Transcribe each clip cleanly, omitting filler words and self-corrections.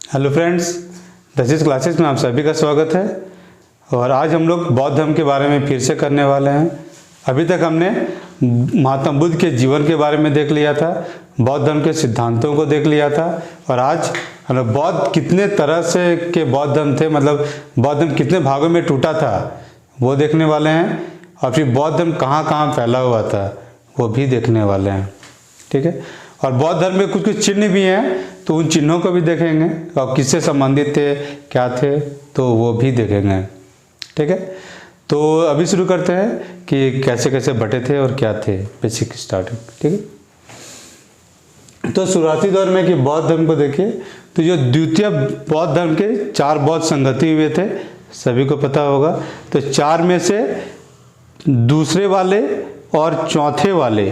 Hello friends, दर्शित classes में आप सभी का स्वागत है। और आज हम लोग बौद्ध धर्म के बारे में फिर से करने वाले हैं। अभी तक हमने महात्मा बुद्ध के जीवन के बारे में देख लिया था, बौद्ध धर्म के सिद्धांतों को देख लिया था। और आज हम लोग बौद्ध कितने तरह से के बौद्ध धर्म थे, मतलब बौद्ध धर्म कितने भागों में टूटा था वो देखने वाले हैं। और फिर बौद्ध धर्म कहाँ कहाँ फैला हुआ था वो भी देखने वाले हैं, ठीक है। और बौद्ध धर्म में कुछ कुछ चिन्ह भी हैं, तो उन चिन्हों को भी देखेंगे और किससे संबंधित थे, क्या थे, तो वो भी देखेंगे, ठीक है। तो अभी शुरू करते हैं कि कैसे कैसे बटे थे और क्या थे, बेसिक स्टार्टिंग, ठीक है। तो शुरुआती दौर में कि बौद्ध धर्म को देखिए, तो जो द्वितीय बौद्ध धर्म के 4 बौद्ध संगति हुए थे, सभी को पता होगा। तो 4 में से दूसरे वाले और चौथे वाले,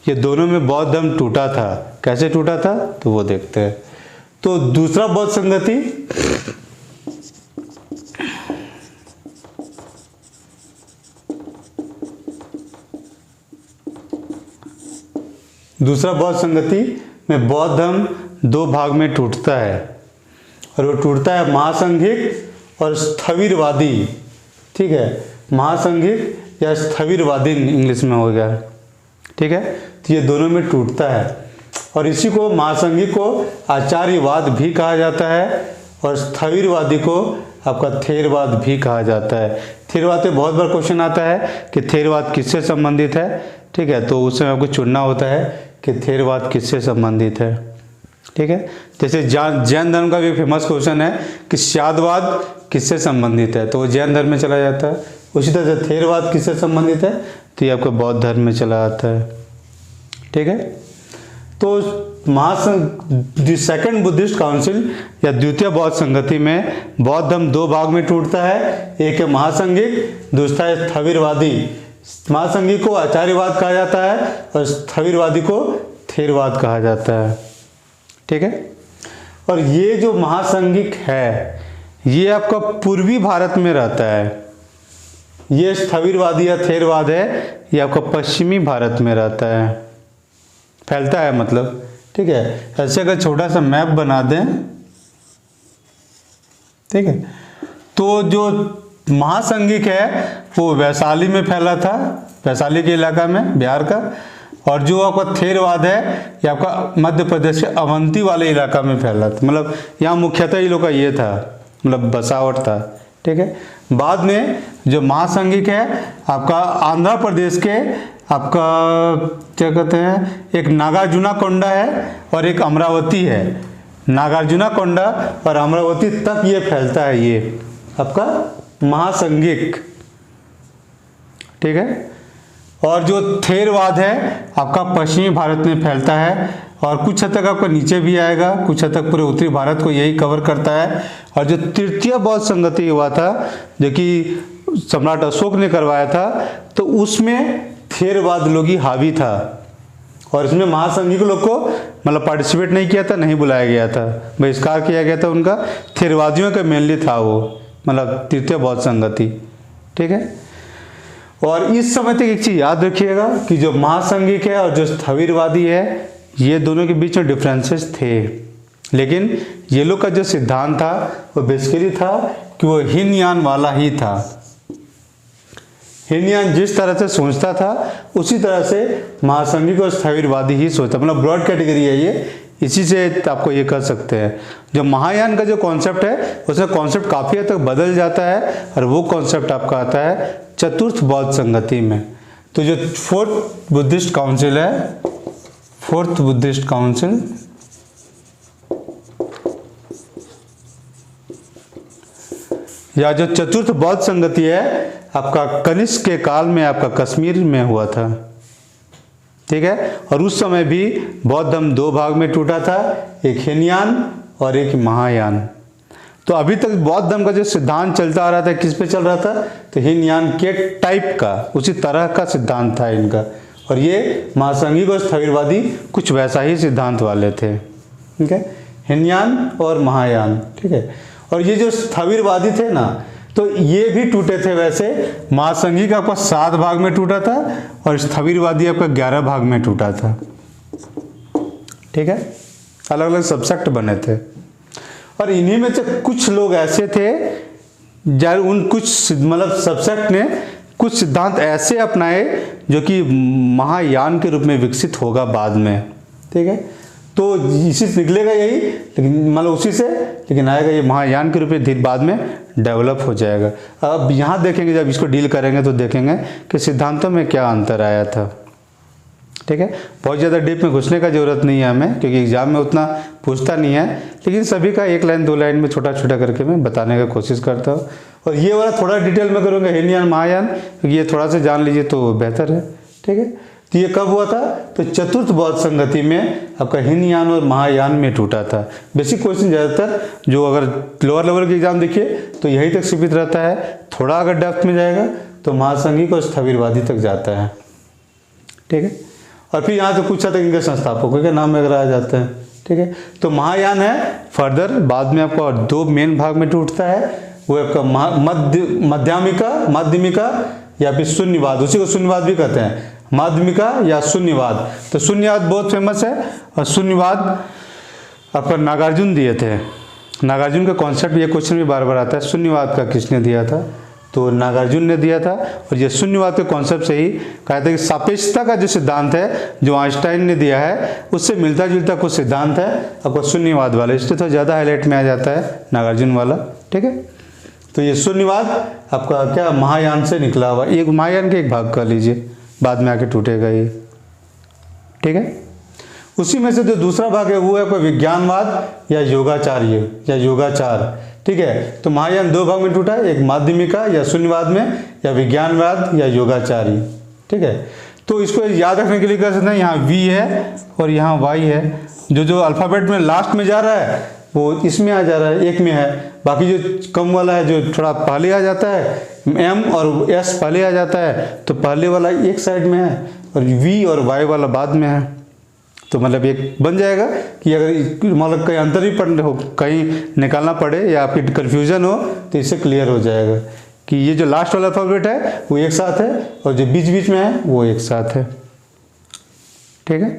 ये दोनों में बौद्ध धर्म टूटा था। कैसे टूटा था तो वो देखते हैं। तो दूसरा बौद्ध संगति, दूसरा बौद्ध संगति में बौद्ध धर्म 2 भाग में टूटता है, और वो टूटता है महासंघिक और स्थविरवादी, ठीक है। महासंघिक या स्थविरवादी इंग्लिश में हो गया, ठीक है। तो ये दोनों में टूटता है, और इसी को महासंघिक को आचार्यवाद भी कहा जाता है, और स्थविरवादी को आपका थेरवाद भी कहा जाता है। थेरवाद पे बहुत बार क्वेश्चन आता है कि थेरवाद किससे संबंधित है, ठीक है। तो उसमें आपको चुनना होता है कि थेरवाद किससे संबंधित है, ठीक है। जैसे जैन धर्म का भी फेमस क्वेश्चन है कि शादवाद किससे संबंधित है, तो वो जैन धर्म में चला जाता है। उसी तरह से थेरवाद किससे संबंधित है, तो ये आपको बौद्ध धर्म में चला आता है, ठीक है। तो सेकंड बुद्धिस्ट काउंसिल या द्वितीय बौद्ध संगति में बौद्ध धर्म 2 भाग में टूटता है। एक है महासंघिक, दूसरा है स्थविरवादी। महासंघिक को आचार्यवाद कहा जाता है और स्थविरवादी को थेरवाद कहा जाता है, ठीक है। और ये जो महासंघिक है ये आपका पूर्वी भारत में रहता है। ये स्थविरवादी या थेरवाद है, ये आपका पश्चिमी भारत में रहता है, फैलता है मतलब, ठीक है। ऐसे अगर छोटा सा मैप बना दें, ठीक है, तो जो महासंघिक है वो वैशाली में फैला था, वैशाली के इलाका में, बिहार का। और जो आपका थेरवाद है ये आपका मध्य प्रदेश के अवंती वाले इलाका में फैला था, मतलब यहाँ मुख्यतः ये लोग का ये था, मतलब बसावट था, ठीक है। बाद में जो महासंघिक है आपका आंध्र प्रदेश के, आपका क्या कहते हैं, एक नागार्जुनकोंडा है और एक अमरावती है। नागार्जुनकोंडा और अमरावती तक ये फैलता है, ये आपका महासंघिक, ठीक है। और जो थेरवाद है आपका पश्चिमी भारत में फैलता है, और कुछ हद तक आपका नीचे भी आएगा, कुछ हद तक पूरे उत्तरी भारत को यही कवर करता है। और जो तृतीय बौद्ध संगति हुआ था, जो कि सम्राट अशोक ने करवाया था, तो उसमें थेरवाद लोग ही हावी था, और इसमें महासंघिक लोग को मतलब पार्टिसिपेट नहीं किया था, नहीं बुलाया गया था, बहिष्कार किया गया था उनका। थेरवादियों का मेनली था वो, मतलब तृतीय बौद्ध संगति, ठीक है। और इस समय तक एक चीज याद रखिएगा कि जो महासंघिक है और जो स्थविरवादी है, ये दोनों के बीच में डिफरेंसेस थे, लेकिन ये लोग का जो सिद्धांत था वो बेसिकली था कि वो हीनयान वाला ही था। हीनयान जिस तरह से सोचता था उसी तरह से महासंघिक और स्थविरवादी ही सोचता, मतलब ब्रॉड कैटेगरी है ये, इसी से आपको ये कर सकते हैं। जो महायान का जो कॉन्सेप्ट है उसमें कॉन्सेप्ट काफ़ी हद तक बदल जाता है, और वो कॉन्सेप्ट आपका आता है चतुर्थ बौद्ध संगति में। तो जो 4th बुद्धिस्ट काउंसिल है, 4th बुद्धिस्ट काउंसिल, या जो चतुर्थ बौद्ध संगति है आपका कनिष्क के काल में आपका कश्मीर में हुआ था, ठीक है। और उस समय भी बौद्ध धर्म 2 भाग में टूटा था, एक हीनयान और एक महायान। तो अभी तक बौद्ध धर्म का जो सिद्धांत चलता आ रहा था, किस पे चल रहा था, तो हीनयान के टाइप का, उसी तरह का सिद्धांत था इनका। और ये महासंघिक और स्थविरवादी कुछ वैसा ही सिद्धांत वाले थे, ठीक है, हीनयान और महायान, ठीक है। और ये जो स्थविरवादी थे ना, तो ये भी टूटे थे वैसे। महासंघिक आपका 7 भाग में टूटा था और स्थविरवादी आपका 11 भाग में टूटा था, ठीक है। अलग अलग सबसेक्ट बने थे। और इन्हीं में से कुछ लोग ऐसे थे जब उन कुछ मतलब सबसेक्ट ने कुछ सिद्धांत ऐसे अपनाए जो कि महायान के रूप में विकसित होगा बाद में, ठीक है। तो इसी से निकलेगा यही, लेकिन मतलब उसी से लेकिन आएगा ये महायान के रूप में धीरे बाद में डेवलप हो जाएगा। अब यहाँ देखेंगे जब इसको डील करेंगे तो देखेंगे कि सिद्धांतों में क्या अंतर आया था, ठीक है। बहुत ज़्यादा डीप में घुसने का ज़रूरत नहीं है हमें, क्योंकि एग्जाम में उतना पूछता नहीं है, लेकिन सभी का 1 लाइन 2 लाइन में छोटा छोटा करके मैं बताने का कोशिश करता हूँ। और ये वाला थोड़ा डिटेल में करूँगा हीनयान महायान, क्योंकि ये थोड़ा सा जान लीजिए तो बेहतर है, ठीक है। तो ये कब हुआ था? तो चतुर्थ बौद्ध संगति में आपका हीनयान और महायान में टूटा था। बेसिक क्वेश्चन ज़्यादातर जो अगर लोअर लेवल के एग्जाम देखिए तो यही तक सीमित रहता है, थोड़ा अगर डेप्थ में जाएगा तो महासंघिक और स्थविरवादी तक जाता है, ठीक है। और फिर यहाँ से कुछ तक इनके संस्थापकों के नाम वगैरह आ जाते हैं, ठीक है। तो महायान है फर्दर बाद में आपको 2 मेन भाग में टूटता है, वो आपका माध्यमिका या फिर शून्यवाद, उसी को शून्यवाद भी कहते हैं, माध्यमिका या शून्यवाद। तो शून्यवाद बहुत फेमस है, और शून्यवाद आपका नागार्जुन दिए थे। नागार्जुन का कॉन्सेप्ट, ये क्वेश्चन भी बार बार आता है, शून्यवाद का किसने दिया था? तो नागार्जुन ने दिया था। और ये शून्यवाद के कॉन्सेप्ट से ही कहा था कि सापेक्षता का जो सिद्धांत है जो आइंस्टाइन ने दिया है उससे मिलता जुलता कुछ सिद्धांत है आपको शून्यवाद वाला, इसलिए तो ज़्यादा हाईलाइट में आ जाता है नागार्जुन वाला, ठीक है। तो ये शून्यवाद आपका क्या महायान से निकला हुआ, एक महायान के एक भाग कर लीजिए, बाद में आके टूटेगा ये, ठीक है। उसी में से जो दूसरा भाग है वो है कोई विज्ञानवाद या योगाचार्य या योगाचार, ठीक है। तो महायान 2 भाग में टूटा है, एक माध्यमिका या शून्यवाद में, या विज्ञानवाद या योगाचारी, ठीक है। तो इसको याद रखने के लिए कर सकते हैं, यहाँ V है और यहाँ Y है, जो अल्फ़ाबेट में लास्ट में जा रहा है वो इसमें आ जा रहा है, एक में है। बाकी जो कम वाला है जो थोड़ा पहले आ जाता है, M और S पहले आ जाता है, तो पहले वाला एक साइड में है और V और Y वाला बाद में है। तो मतलब एक बन जाएगा कि अगर मतलब कहीं अंतर भी पढ़ने हो, कहीं निकालना पड़े या आपकी कन्फ्यूजन हो तो इससे क्लियर हो जाएगा कि ये जो लास्ट वाला अल्फ़ाबेट है वो एक साथ है और जो बीच बीच में है वो एक साथ है, ठीक है।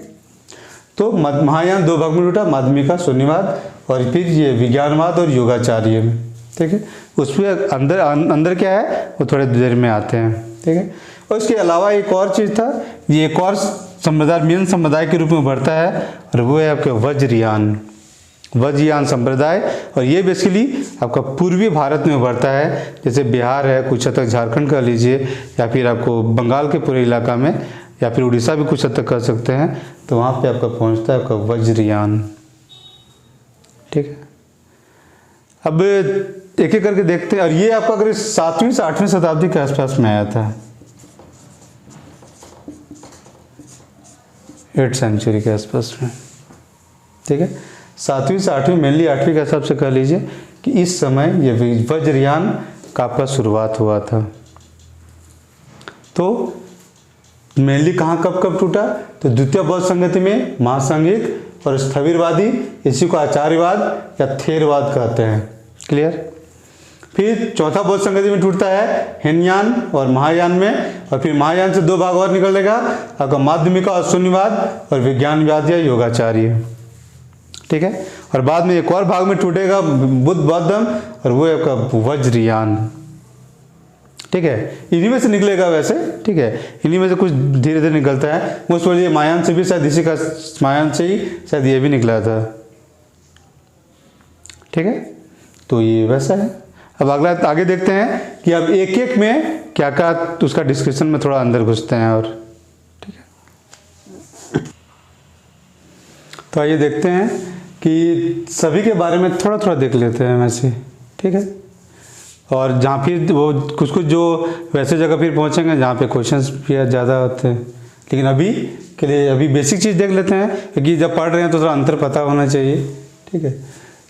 तो महायान 2 भाग में टूटा, माध्यमिका शून्यवाद और फिर ये विज्ञानवाद और योगाचार्य में, ठीक है। उसमें अंदर क्या है वो थोड़े देर में आते हैं, ठीक है। और इसके अलावा एक और चीज़ था, ये एक और संप्रदाय मेन संप्रदाय के रूप में उभरता है और वो है आपके वज्रयान संप्रदाय। और ये बेसिकली आपका पूर्वी भारत में उभरता है, जैसे बिहार है, कुछ हद तक झारखंड कर लीजिए, या फिर आपको बंगाल के पूरे इलाका में, या फिर उड़ीसा भी कुछ हद तक कर सकते हैं। तो वहाँ पे आपका पहुँचता है आपका वज्रयान, ठीक है। अब एक एक करके देखते हैं। और ये आपका अगर 7वीं से 8वीं शताब्दी के आसपास में आया था, 8th सेंचुरी के आसपास में, ठीक है। 7वीं से 8वीं, मेनली 8वीं के हिसाब से कह लीजिए कि इस समय ये वज्रयान का आपका शुरुआत हुआ था। तो मेनली कहाँ कब टूटा? तो द्वितीय बौद्ध संगति में महासंघिक और स्थविरवादी, इसी को आचार्यवाद या थेरवाद कहते हैं, क्लियर। फिर चौथा बौद्ध संगति में टूटता है हीनयान और महायान में, और फिर महायान से 2 भाग और निकलेगा आपका माध्यमिका और शून्यवाद और विज्ञानवाद या योगाचार्य, ठीक है। और बाद में एक और भाग में टूटेगा बुद्ध बौद्धम और वो है आपका वज्रयान, ठीक है। इन्हीं में से निकलेगा वैसे, ठीक है, इन्हीं में से कुछ धीरे धीरे निकलता है। मोस्ट प्रोबेबली महायान से भी शायद इसी का, महायान से ही शायद ये भी निकला था, ठीक है। तो ये वैसा है। अब अगला आगे देखते हैं कि अब एक एक में क्या क्या, तो उसका डिस्कशन में थोड़ा अंदर घुसते हैं और, ठीक है। तो आइए देखते हैं कि सभी के बारे में थोड़ा थोड़ा देख लेते हैं वैसे, ठीक है। और जहाँ फिर वो कुछ जो वैसे जगह फिर पहुँचेंगे जहाँ पे क्वेश्चंस भी ज़्यादा होते हैं, लेकिन अभी के लिए अभी बेसिक चीज़ देख लेते हैं, क्योंकि जब पढ़ रहे हैं तो थोड़ा अंतर पता होना चाहिए, ठीक है।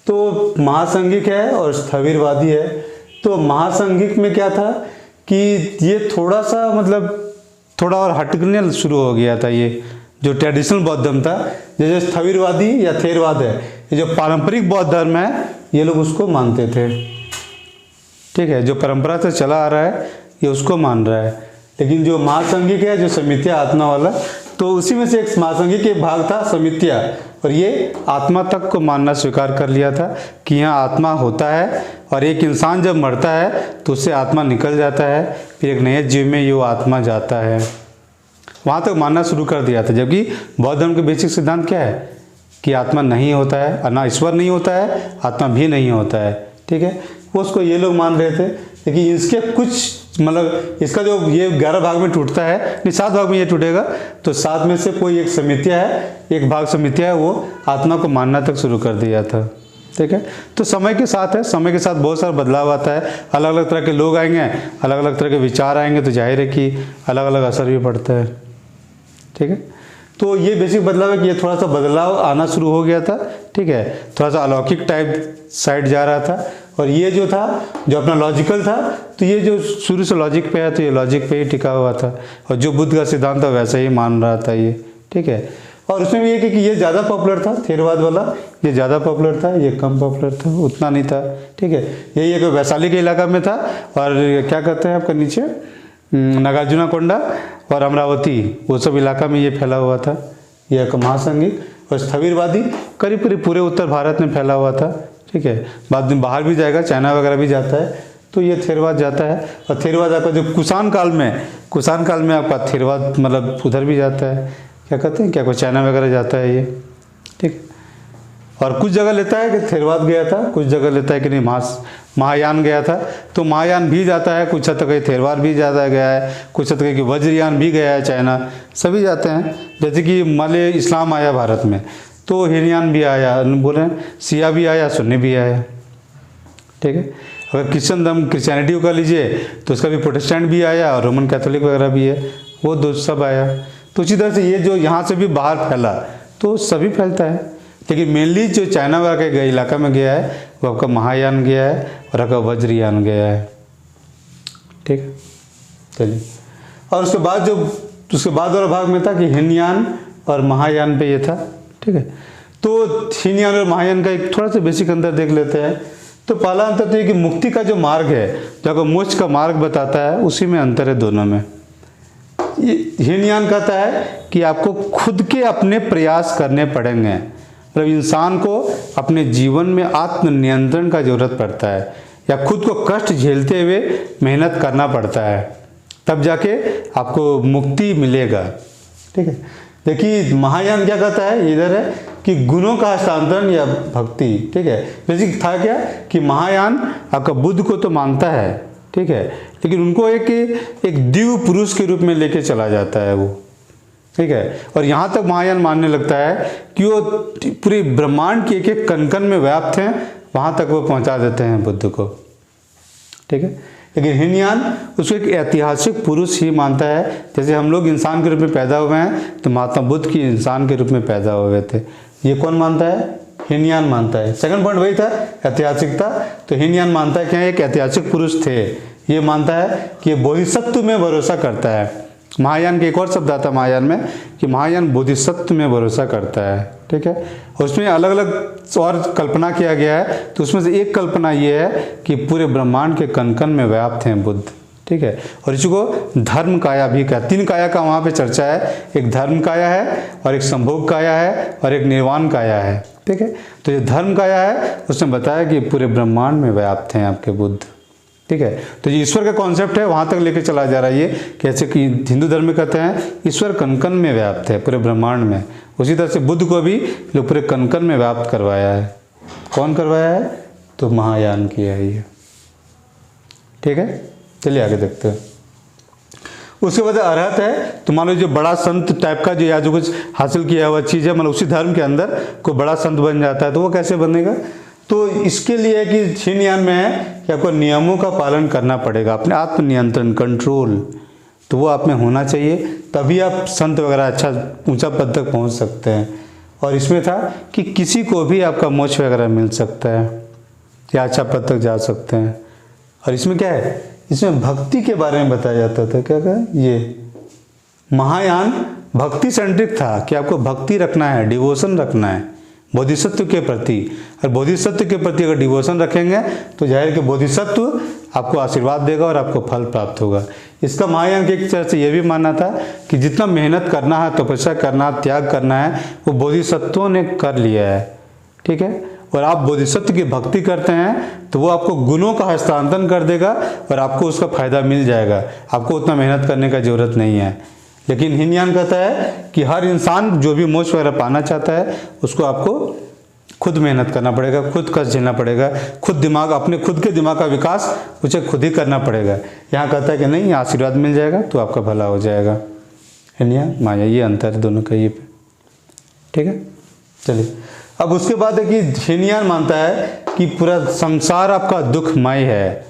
तो महासंघिक है और स्थविरवादी है। तो महासंघिक में क्या था कि ये थोड़ा सा मतलब थोड़ा और हटने शुरू हो गया था, ये जो ट्रेडिशनल बौद्ध धर्म था। जैसे स्थविरवादी या थेरवाद है, ये जो पारंपरिक बौद्ध धर्म है ये लोग उसको मानते थे, ठीक है, जो परंपरा से चला आ रहा है ये उसको मान रहा है। लेकिन जो महासंघिक है, जो समित्या आत्मा वाला, तो उसी में से एक महासंघिक एक भाग था समित्या, और ये आत्मा तक को मानना स्वीकार कर लिया था कि यहाँ आत्मा होता है, और एक इंसान जब मरता है तो उससे आत्मा निकल जाता है, फिर एक नए जीव में ये वो आत्मा जाता है, वहाँ तक मानना शुरू कर दिया था। जबकि बौद्ध धर्म के बेसिक सिद्धांत क्या है कि आत्मा नहीं होता है, ना ईश्वर नहीं होता है, आत्मा भी नहीं होता है, ठीक है। वो उसको ये लोग मान रहे थे, लेकिन इसके कुछ मतलब इसका जो ये 11 भाग में टूटता है, नहीं 7 भाग में ये टूटेगा, तो 7 में से कोई एक समितिया है, एक भाग समितिया है, वो आत्मा को मानना तक शुरू कर दिया था, ठीक है। तो समय के साथ है, समय के साथ बहुत सारा बदलाव आता है, अलग अलग तरह के लोग आएंगे, अलग अलग तरह के विचार आएंगे, तो जाहिर है कि अलग अलग असर भी पड़ता है, ठीक है। तो ये बेसिक बदलाव है कि ये थोड़ा सा बदलाव आना शुरू हो गया था, ठीक है, थोड़ा सा अलौकिक टाइप साइड जा रहा था, और ये जो था जो अपना लॉजिकल था, तो ये जो शुरू से लॉजिक पे है तो ये लॉजिक पे ही टिका हुआ था, और जो बुद्ध का सिद्धांत था वैसा ही मान रहा था ये, ठीक है। और उसमें भी ये कि ये ज़्यादा पॉपुलर था, थेरवाद वाला ये ज़्यादा पॉपुलर था, ये कम पॉपुलर था, उतना नहीं था, ठीक है। यही एक वैशाली के इलाका में था, और क्या कहते हैं आपका नीचे नागार्जुना कोंडा और अमरावती, वो सब इलाका में ये फैला हुआ था, यह एक महासंघिक और स्थविरवादी करीब करीब पूरे उत्तर भारत में फैला हुआ था, ठीक है। बाद में बाहर भी जाएगा, चाइना वगैरह भी जाता है, तो ये थेरवाद जाता है। और थेरवाद आपका जो कुषाण काल में आपका थेरवाद मतलब उधर भी जाता है, क्या कहते हैं क्या कोई चाइना वगैरह जाता है ये, ठीक। और कुछ जगह लेता है कि थेरवाद गया था, कुछ जगह लेता है कि नहीं महायान गया था, तो महायान भी जाता है, कुछ हद तक थेरवाद भी ज़्यादा गया है, कुछ हद तक कि वज्रयान भी गया है, चाइना सभी जाते हैं। जैसे कि मलय इस्लाम आया भारत में, तो हीनयान भी आया, बोले सिया भी आया, सुन्नी भी आया, ठीक है। अगर क्रिश्चियन धर्म क्रिश्चियनिटी को कर लीजिए तो उसका भी प्रोटेस्टेंट भी आया, और रोमन कैथोलिक वगैरह भी है, वो दो सब आया। तो उसी तरह से ये जो यहाँ से भी बाहर फैला तो सभी फैलता है, लेकिन मेनली जो चाइना वगैरह के इलाका में गया है वो आपका महायान गया है और आपका वज्रयान गया है, ठीक है। चलिए, और उसके बाद वाला भाग में था कि हीनयान और महायान पे ये था, ठीक है। तो हीनयान और महायान का एक थोड़ा सा बेसिक अंतर देख लेते हैं। तो पहला अंतर तो ये कि मुक्ति का जो मार्ग है, जो आपको मोक्ष का मार्ग बताता है, उसी में अंतर है दोनों में। हीनयान कहता है कि आपको खुद के अपने प्रयास करने पड़ेंगे, मतलब इंसान को अपने जीवन में आत्मनियंत्रण का जरूरत पड़ता है, या खुद को कष्ट झेलते हुए मेहनत करना पड़ता है, तब जाके आपको मुक्ति मिलेगा, ठीक है। देखिए महायान क्या कहता है, इधर है कि गुणों का हस्तांतरण या भक्ति, ठीक है। जैसे था क्या कि महायान आपका बुद्ध को तो मानता है, ठीक है, लेकिन उनको एक दिव्य पुरुष के रूप में लेके चला जाता है वो, ठीक है। और यहाँ तक महायान मानने लगता है कि वो पूरे ब्रह्मांड के एक एक कण कण में व्याप्त हैं, वहाँ तक वो पहुँचा देते हैं बुद्ध को, ठीक है। लेकिन हीनयान उसको एक ऐतिहासिक पुरुष ही मानता है। जैसे हम लोग इंसान के रूप में पैदा हुए हैं, तो महात्मा बुद्ध की इंसान के रूप में पैदा हुए थे, ये कौन मानता है? हीनयान मानता है। सेकंड पॉइंट वही था, ऐतिहासिकता। तो हीनयान मानता है कि एक ऐतिहासिक पुरुष थे, ये मानता है कि बोधिसत्व में भरोसा करता है। महायान के एक और शब्द आता है महायान में कि महायान बोधिसत्व में भरोसा करता है, ठीक है। उसमें अलग अलग और कल्पना किया गया है, तो उसमें से एक कल्पना ये है कि पूरे ब्रह्मांड के कण कण में व्याप्त हैं बुद्ध, ठीक है। और इसको धर्म काया भी कहा, 3 काया का वहाँ पे चर्चा है, एक धर्म काया है और एक संभोग काया है और एक निर्वाण काया है, ठीक है। तो जो धर्म काया है उसने बताया कि पूरे ब्रह्मांड में व्याप्त हैं आपके बुद्ध, ठीक है। तो जो ईश्वर का कॉन्सेप्ट है वहाँ तक लेके चला जा रहा है ये, कैसे कि हिंदू धर्म में कहते हैं ईश्वर कण कण में व्याप्त है पूरे ब्रह्मांड में, उसी तरह से बुद्ध को भी जो पूरे कण कण में व्याप्त करवाया है। कौन करवाया है? तो महायान किया है ये, ठीक है। चलिए आगे देखते हैं। उसके बाद अरहत है, तो मान लो जो बड़ा संत टाइप का जो या जो कुछ हासिल किया हुआ चीज़ है, मतलब उसी धर्म के अंदर कोई बड़ा संत बन जाता है, तो वो कैसे बनेगा? तो इसके लिए कि हीनयान में है कि आपको नियमों का पालन करना पड़ेगा, अपने आत्मनियंत्रण कंट्रोल, तो वो आप में होना चाहिए, तभी आप संत वगैरह अच्छा ऊंचा पद तक पहुंच सकते हैं। और इसमें था कि किसी को भी आपका मोक्ष वगैरह मिल सकता है या अच्छा पद तक जा सकते हैं। और इसमें क्या है, इसमें भक्ति के बारे में बताया जाता था। क्या कहा? ये महायान भक्ति सेंट्रिक था कि आपको भक्ति रखना है, डिवोशन रखना है बोधिसत्व के प्रति, और बोधिसत्व के प्रति अगर डिवोशन रखेंगे तो जाहिर कि बोधिसत्व आपको आशीर्वाद देगा और आपको फल प्राप्त होगा। इसका महायान के एक तरह से ये भी मानना था कि जितना मेहनत करना है, तपस्या करना है, त्याग करना है, वो बोधिसत्वों ने कर लिया है, ठीक है। और आप बोधिसत्व की भक्ति करते हैं तो वो आपको गुणों का हस्तांतरण कर देगा और आपको उसका फायदा मिल जाएगा, आपको उतना मेहनत करने का जरूरत नहीं है। लेकिन हीनयान कहता है कि हर इंसान जो भी मोक्ष वगैरह पाना चाहता है उसको आपको खुद मेहनत करना पड़ेगा, खुद कष्ट झेलना पड़ेगा, खुद दिमाग, अपने खुद के दिमाग का विकास उसे खुद ही करना पड़ेगा। यहाँ कहता है कि नहीं, आशीर्वाद मिल जाएगा तो आपका भला हो जाएगा। हीनयान माया, ये अंतर है दोनों का, ये पे, ठीक है। चलिए अब उसके बाद है कि हीनयान मानता है कि पूरा संसार आपका दुखमय है।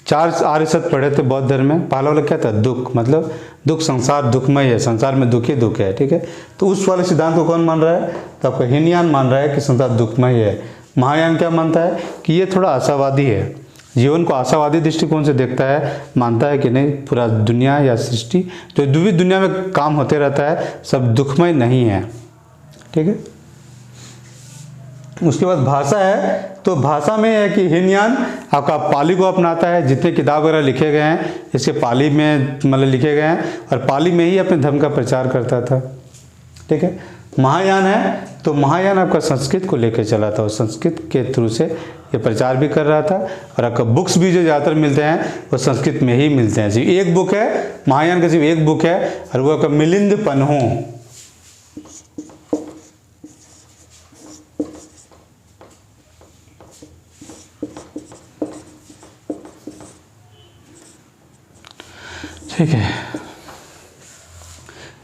4 आर्य सत्य पढ़े थे बौद्ध धर्म में। पहला वाला क्या था? दुख, मतलब दुख, संसार दुखमय है, संसार में दुख ही दुख है, ठीक है। तो उस वाले सिद्धांत को कौन मान रहा है? तो आपका हीनयान मान रहा है कि संसार दुखमय है। महायान क्या मानता है कि ये थोड़ा आशावादी है, जीवन को आशावादी दृष्टिकोण से देखता है, मानता है कि नहीं, पूरा दुनिया या सृष्टि जो भी दुनिया में काम होते रहता है सब दुखमय नहीं है, ठीक है। उसके बाद भाषा है, तो भाषा में है कि हीनयान आपका पाली को अपनाता है। जितने किताब वगैरह लिखे गए हैं इसके पाली में मतलब लिखे गए हैं और पाली में ही अपने धर्म का प्रचार करता था, ठीक है। महायान है तो महायान आपका संस्कृत को लेकर चला था और संस्कृत के थ्रू से ये प्रचार भी कर रहा था। और आपका बुक्स भी जो ज़्यादातर मिलते हैं वो संस्कृत में ही मिलते हैं। सिर्फ एक बुक है महायान का, सिर्फ एक बुक है और वो आपका मिलिंद पन्हो, ठीक है।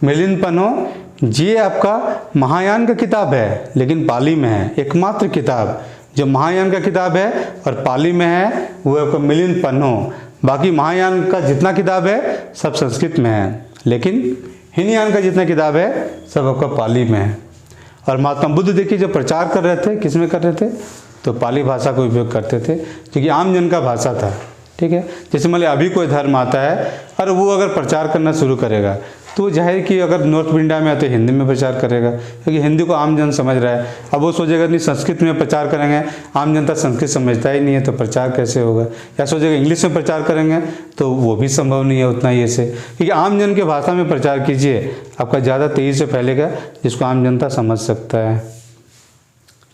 मिलिंद पन्हो ये आपका महायान का किताब है लेकिन पाली में है। एकमात्र किताब जो महायान का किताब है और पाली में है वो आपका मिलिंद पन्हो। बाकी महायान का जितना किताब है सब संस्कृत में है, लेकिन हीनयान का जितना किताब है सब आपका पाली में है। और महात्मा बुद्ध देखिए जो प्रचार कर रहे थे, किस में कर रहे थे? तो पाली भाषा का उपयोग करते थे क्योंकि आम जन का भाषा था, ठीक है। जैसे मान लिया अभी कोई धर्म आता है और वो अगर प्रचार करना शुरू करेगा तो जाहिर कि अगर नॉर्थ इंडिया में आते हिंदी में प्रचार करेगा क्योंकि हिंदी को आम जन समझ रहा है। अब वो सोचेगा नहीं संस्कृत में प्रचार करेंगे, आम जनता संस्कृत समझता ही नहीं है तो प्रचार कैसे होगा, या सोचेगा इंग्लिश में प्रचार करेंगे तो वो भी संभव नहीं है उतना ही से, क्योंकि आम जन के भाषा में प्रचार कीजिए आपका ज़्यादा तेज़ी से फैलेगा जिसको आम जनता समझ सकता है,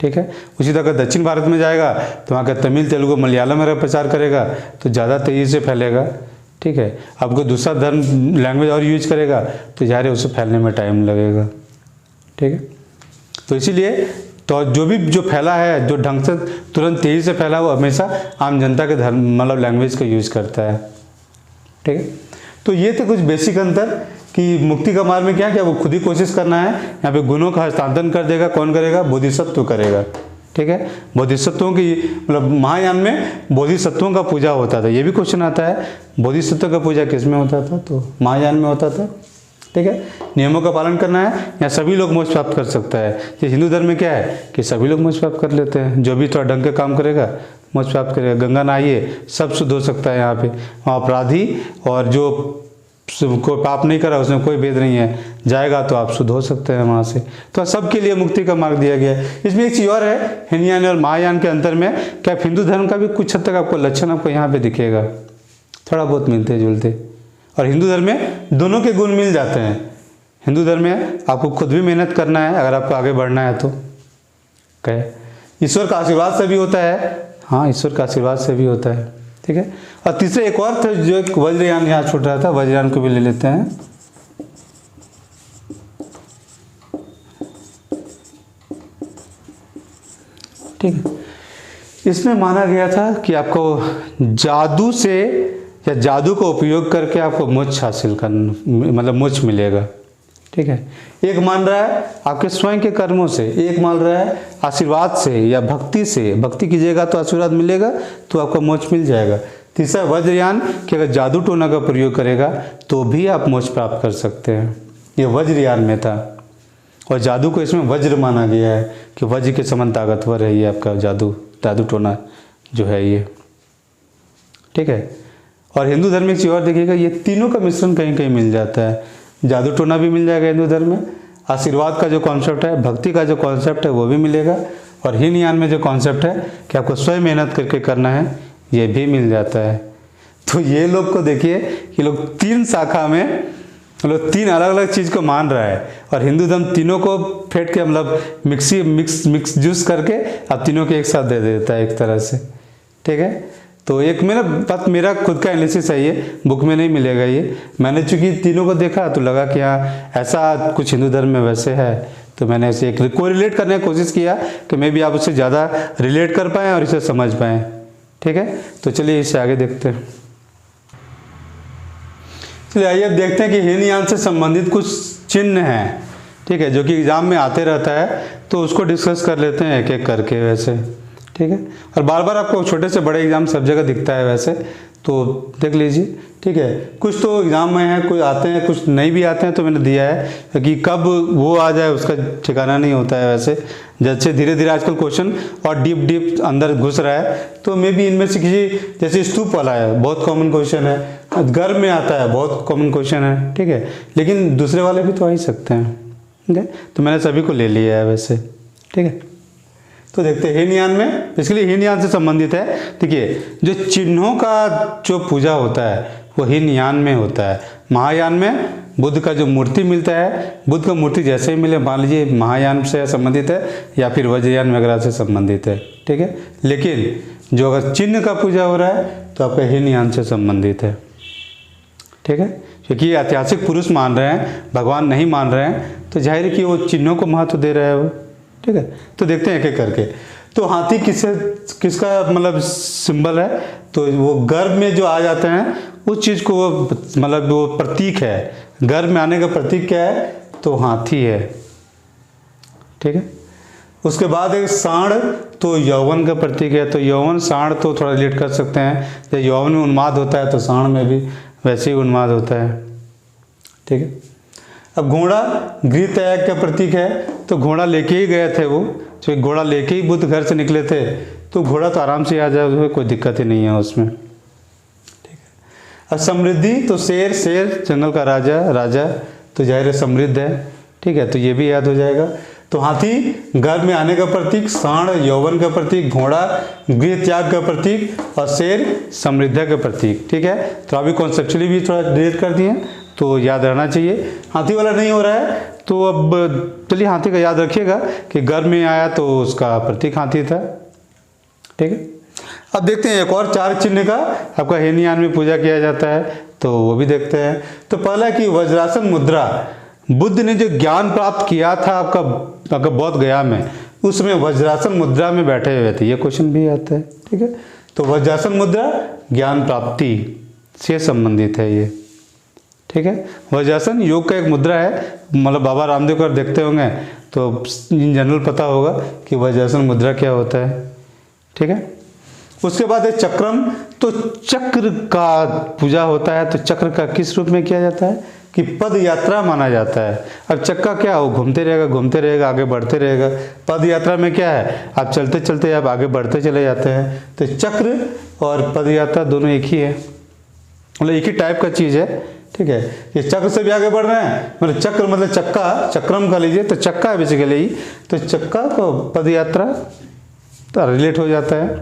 ठीक है। उसी तरह दक्षिण भारत में जाएगा तो वहाँ का तमिल, तेलुगु, मलयालम में प्रचार करेगा तो ज़्यादा तेज़ी से फैलेगा, ठीक है। आपको दूसरा धर्म लैंग्वेज और यूज करेगा तो ज़ाहिर है उसे फैलने में टाइम लगेगा, ठीक है। तो इसीलिए तो जो फैला है, जो ढंग से तुरंत तेज़ी से फैला, वो हमेशा आम जनता के धर्म मतलब लैंग्वेज का यूज़ करता है, ठीक है। तो ये थे कुछ बेसिक अंतर कि मुक्ति का मार्ग में क्या क्या वो खुद ही कोशिश करना है। यहाँ पे गुणों का हस्तांतरण कर देगा, कौन करेगा? बोधिसत्व करेगा, ठीक है। बोधिसत्वों की मतलब महायान में बोधिसत्वों का पूजा होता था। ये भी क्वेश्चन आता है बोधिसत्व का पूजा किस में होता था? तो महायान में होता था, ठीक है। नियमों का पालन करना है, यहाँ सभी लोग मोक्ष प्राप्त कर सकता है। ये हिंदू धर्म में क्या है कि सभी लोग मोक्ष प्राप्त कर लेते हैं, जो भी थोड़ा ढंग के काम करेगा मोक्ष प्राप्त करेगा। गंगा नहाइए सब शुद्ध हो सकता है यहाँ पे। वहाँ अपराधी और जो कोई पाप नहीं करा उसमें कोई भेद नहीं है, जाएगा तो आप शुद्ध हो सकते हैं वहाँ से। तो सबके लिए मुक्ति का मार्ग दिया गया है। इसमें एक चीज़ और है हीनयान और महायान के अंतर में, क्या हिंदू धर्म का भी कुछ हद तक आपको लक्षण आपको यहाँ पे दिखेगा, थोड़ा बहुत मिलते जुलते। और हिंदू धर्म में दोनों के गुण मिल जाते हैं। हिंदू धर्म में आपको खुद भी मेहनत करना है अगर आपको आगे बढ़ना है तो, कहे ईश्वर का आशीर्वाद से भी होता है, हाँ ईश्वर का आशीर्वाद से भी होता है, ठीक है। और तीसरे एक और था जो एक वज्रयान यहाँ छूट रहा था, वज्रयान को भी ले लेते हैं। ठीक है, इसमें माना गया था कि आपको जादू से या जादू का उपयोग करके आपको मोक्ष हासिल करना, मतलब मोक्ष मिलेगा, ठीक है। एक मान रहा है आपके स्वयं के कर्मों से, एक मान रहा है आशीर्वाद से या भक्ति से, भक्ति कीजिएगा तो आशीर्वाद मिलेगा तो आपका मोक्ष मिल जाएगा। तीसरा वज्रयान कि अगर जादू टोना का प्रयोग करेगा तो भी आप मोक्ष प्राप्त कर सकते हैं, ये वज्रयान में था। और जादू को इसमें वज्र माना गया है कि वज्र के समान ताकतवर है ये आपका जादू टोना जो है ये, ठीक है। और हिंदू धर्म में एक चीज़ और देखिएगा, ये तीनों का मिश्रण कहीं कहीं मिल जाता है। जादू टोना भी मिल जाएगा हिंदू धर्म में, आशीर्वाद का जो कॉन्सेप्ट है, भक्ति का जो कॉन्सेप्ट है वो भी मिलेगा, और हीनयान में जो कॉन्सेप्ट है कि आपको स्वयं मेहनत करके करना है ये भी मिल जाता है। तो ये लोग को देखिए कि लोग 3 शाखा में मतलब 3 अलग अलग चीज़ को मान रहा है, और हिंदू धर्म तीनों को फेंट के मतलब मिक्स जूस करके अब तीनों के एक साथ दे देता है एक तरह से। ठीक है, तो एक मेरा बात, मेरा खुद का एनालिसिस है, ये बुक में नहीं मिलेगा। ये मैंने चूंकि तीनों को देखा तो लगा कि हाँ ऐसा कुछ हिंदू धर्म में वैसे है, तो मैंने इसे एक को रिलेट करने की कोशिश किया कि मे भी आप उससे ज़्यादा रिलेट कर पाएँ और इसे समझ पाएँ। ठीक है, तो चलिए इसे आगे देखते हैं। चलिए आइए अब देखते हैं कि हीन यान से संबंधित कुछ चिन्ह हैं, ठीक है, जो कि एग्जाम में आते रहता है, तो उसको डिस्कस कर लेते हैं एक एक करके वैसे। ठीक है, और बार बार आपको छोटे से बड़े एग्जाम सब जगह दिखता है वैसे, तो देख लीजिए। ठीक है, कुछ तो एग्जाम में है, कुछ आते हैं, कुछ नहीं भी आते हैं, तो मैंने दिया है क्योंकि कब वो आ जाए उसका ठिकाना नहीं होता है वैसे। जैसे धीरे धीरे आजकल क्वेश्चन और डीप अंदर घुस रहा है, तो मे भी इनमें से किसी, जैसे स्तूप वाला है बहुत कॉमन क्वेश्चन है, गर्भ में आता है बहुत कॉमन क्वेश्चन है। ठीक है, लेकिन दूसरे वाले भी तो आ ही सकते हैं। ठीक है, तो मैंने सभी को ले लिया है वैसे। ठीक है, तो देखते हैं हीनयान में, इसलिए हीनयान से संबंधित है। देखिए जो चिन्हों का जो पूजा होता है वो हीनयान में होता है। महायान में बुद्ध का जो मूर्ति मिलता है, बुद्ध का मूर्ति जैसे ही मिले, मान लीजिए महायान से संबंधित है या फिर वज्रयान वगैरह से संबंधित है। ठीक है, लेकिन जो अगर चिन्ह का पूजा हो रहा है तो आपका हीनयान से संबंधित है। ठीक है, क्योंकि ऐतिहासिक पुरुष मान रहे हैं, भगवान नहीं मान रहे हैं, तो जाहिर है कि वो चिन्हों को महत्व दे रहा है वो। ठीक है, तो देखते हैं एक एक करके। तो हाथी किसका मतलब सिंबल है, तो वो गर्भ में जो आ जाते हैं उस चीज़ को वो मतलब वो प्रतीक है, गर्भ में आने का प्रतीक क्या है, तो हाथी है। ठीक है, उसके बाद एक सांड, तो यौवन का प्रतीक है, तो यौवन सांड तो थोड़ा रिलेट कर सकते हैं, जब यौवन में उन्माद होता है तो सांड में भी वैसे ही उन्माद होता है। ठीक है, अब घोड़ा गृह त्याग का प्रतीक है, तो घोड़ा लेके ही गए थे वो, जो घोड़ा लेके ही बुद्ध घर से निकले थे, तो घोड़ा तो आराम से आ जाए, उसमें कोई दिक्कत ही नहीं है उसमें। ठीक है, अब समृद्धि, तो शेर जंगल का राजा तो जाहिर है समृद्ध है। ठीक है, तो ये भी याद हो जाएगा। तो हाथी घर में आने का प्रतीक, सांड यौवन का प्रतीक, घोड़ा गृह त्याग का प्रतीक और शेर समृद्धि का प्रतीक। ठीक है, तो अभी कॉन्सेप्चुअली भी थोड़ा डिलीट कर दिए, तो याद रहना चाहिए। हाथी वाला नहीं हो रहा है, तो अब चलिए हाथी का याद रखिएगा कि घर में आया तो उसका प्रतीक हाथी था। ठीक है, अब देखते हैं एक और 4 चिन्ह का आपका हीनयान में पूजा किया जाता है, तो वो भी देखते हैं। तो पहला कि वज्रासन मुद्रा, बुद्ध ने जो ज्ञान प्राप्त किया था आपका बौद्ध गया में, उसमें वज्रासन मुद्रा में बैठे हुए थे, ये क्वेश्चन भी आता है। ठीक है, तो वज्रासन मुद्रा ज्ञान प्राप्ति से संबंधित है ये। ठीक है, वज्रासन योग का एक मुद्रा है, मतलब बाबा रामदेव को देखते होंगे तो इन जनरल पता होगा कि वज्रासन मुद्रा क्या होता है। ठीक है, उसके बाद है चक्रम, तो चक्र का पूजा होता है, तो चक्र का किस रूप में किया जाता है कि पद यात्रा माना जाता है। अब चक्का क्या, वो घूमते रहेगा, आगे बढ़ते रहेगा। पद यात्रा में क्या है, आप चलते चलते आप आगे बढ़ते चले जाते हैं, तो चक्र और पद यात्रा दोनों एक ही है, मतलब एक ही टाइप का चीज़ है। ठीक है, ये चक्र से भी आगे बढ़ रहे हैं, मतलब चक्र मतलब चक्का, चक्रम का लीजिए तो चक्का है बेसिकली ही, तो चक्का को पद यात्रा तो रिलेट हो जाता है,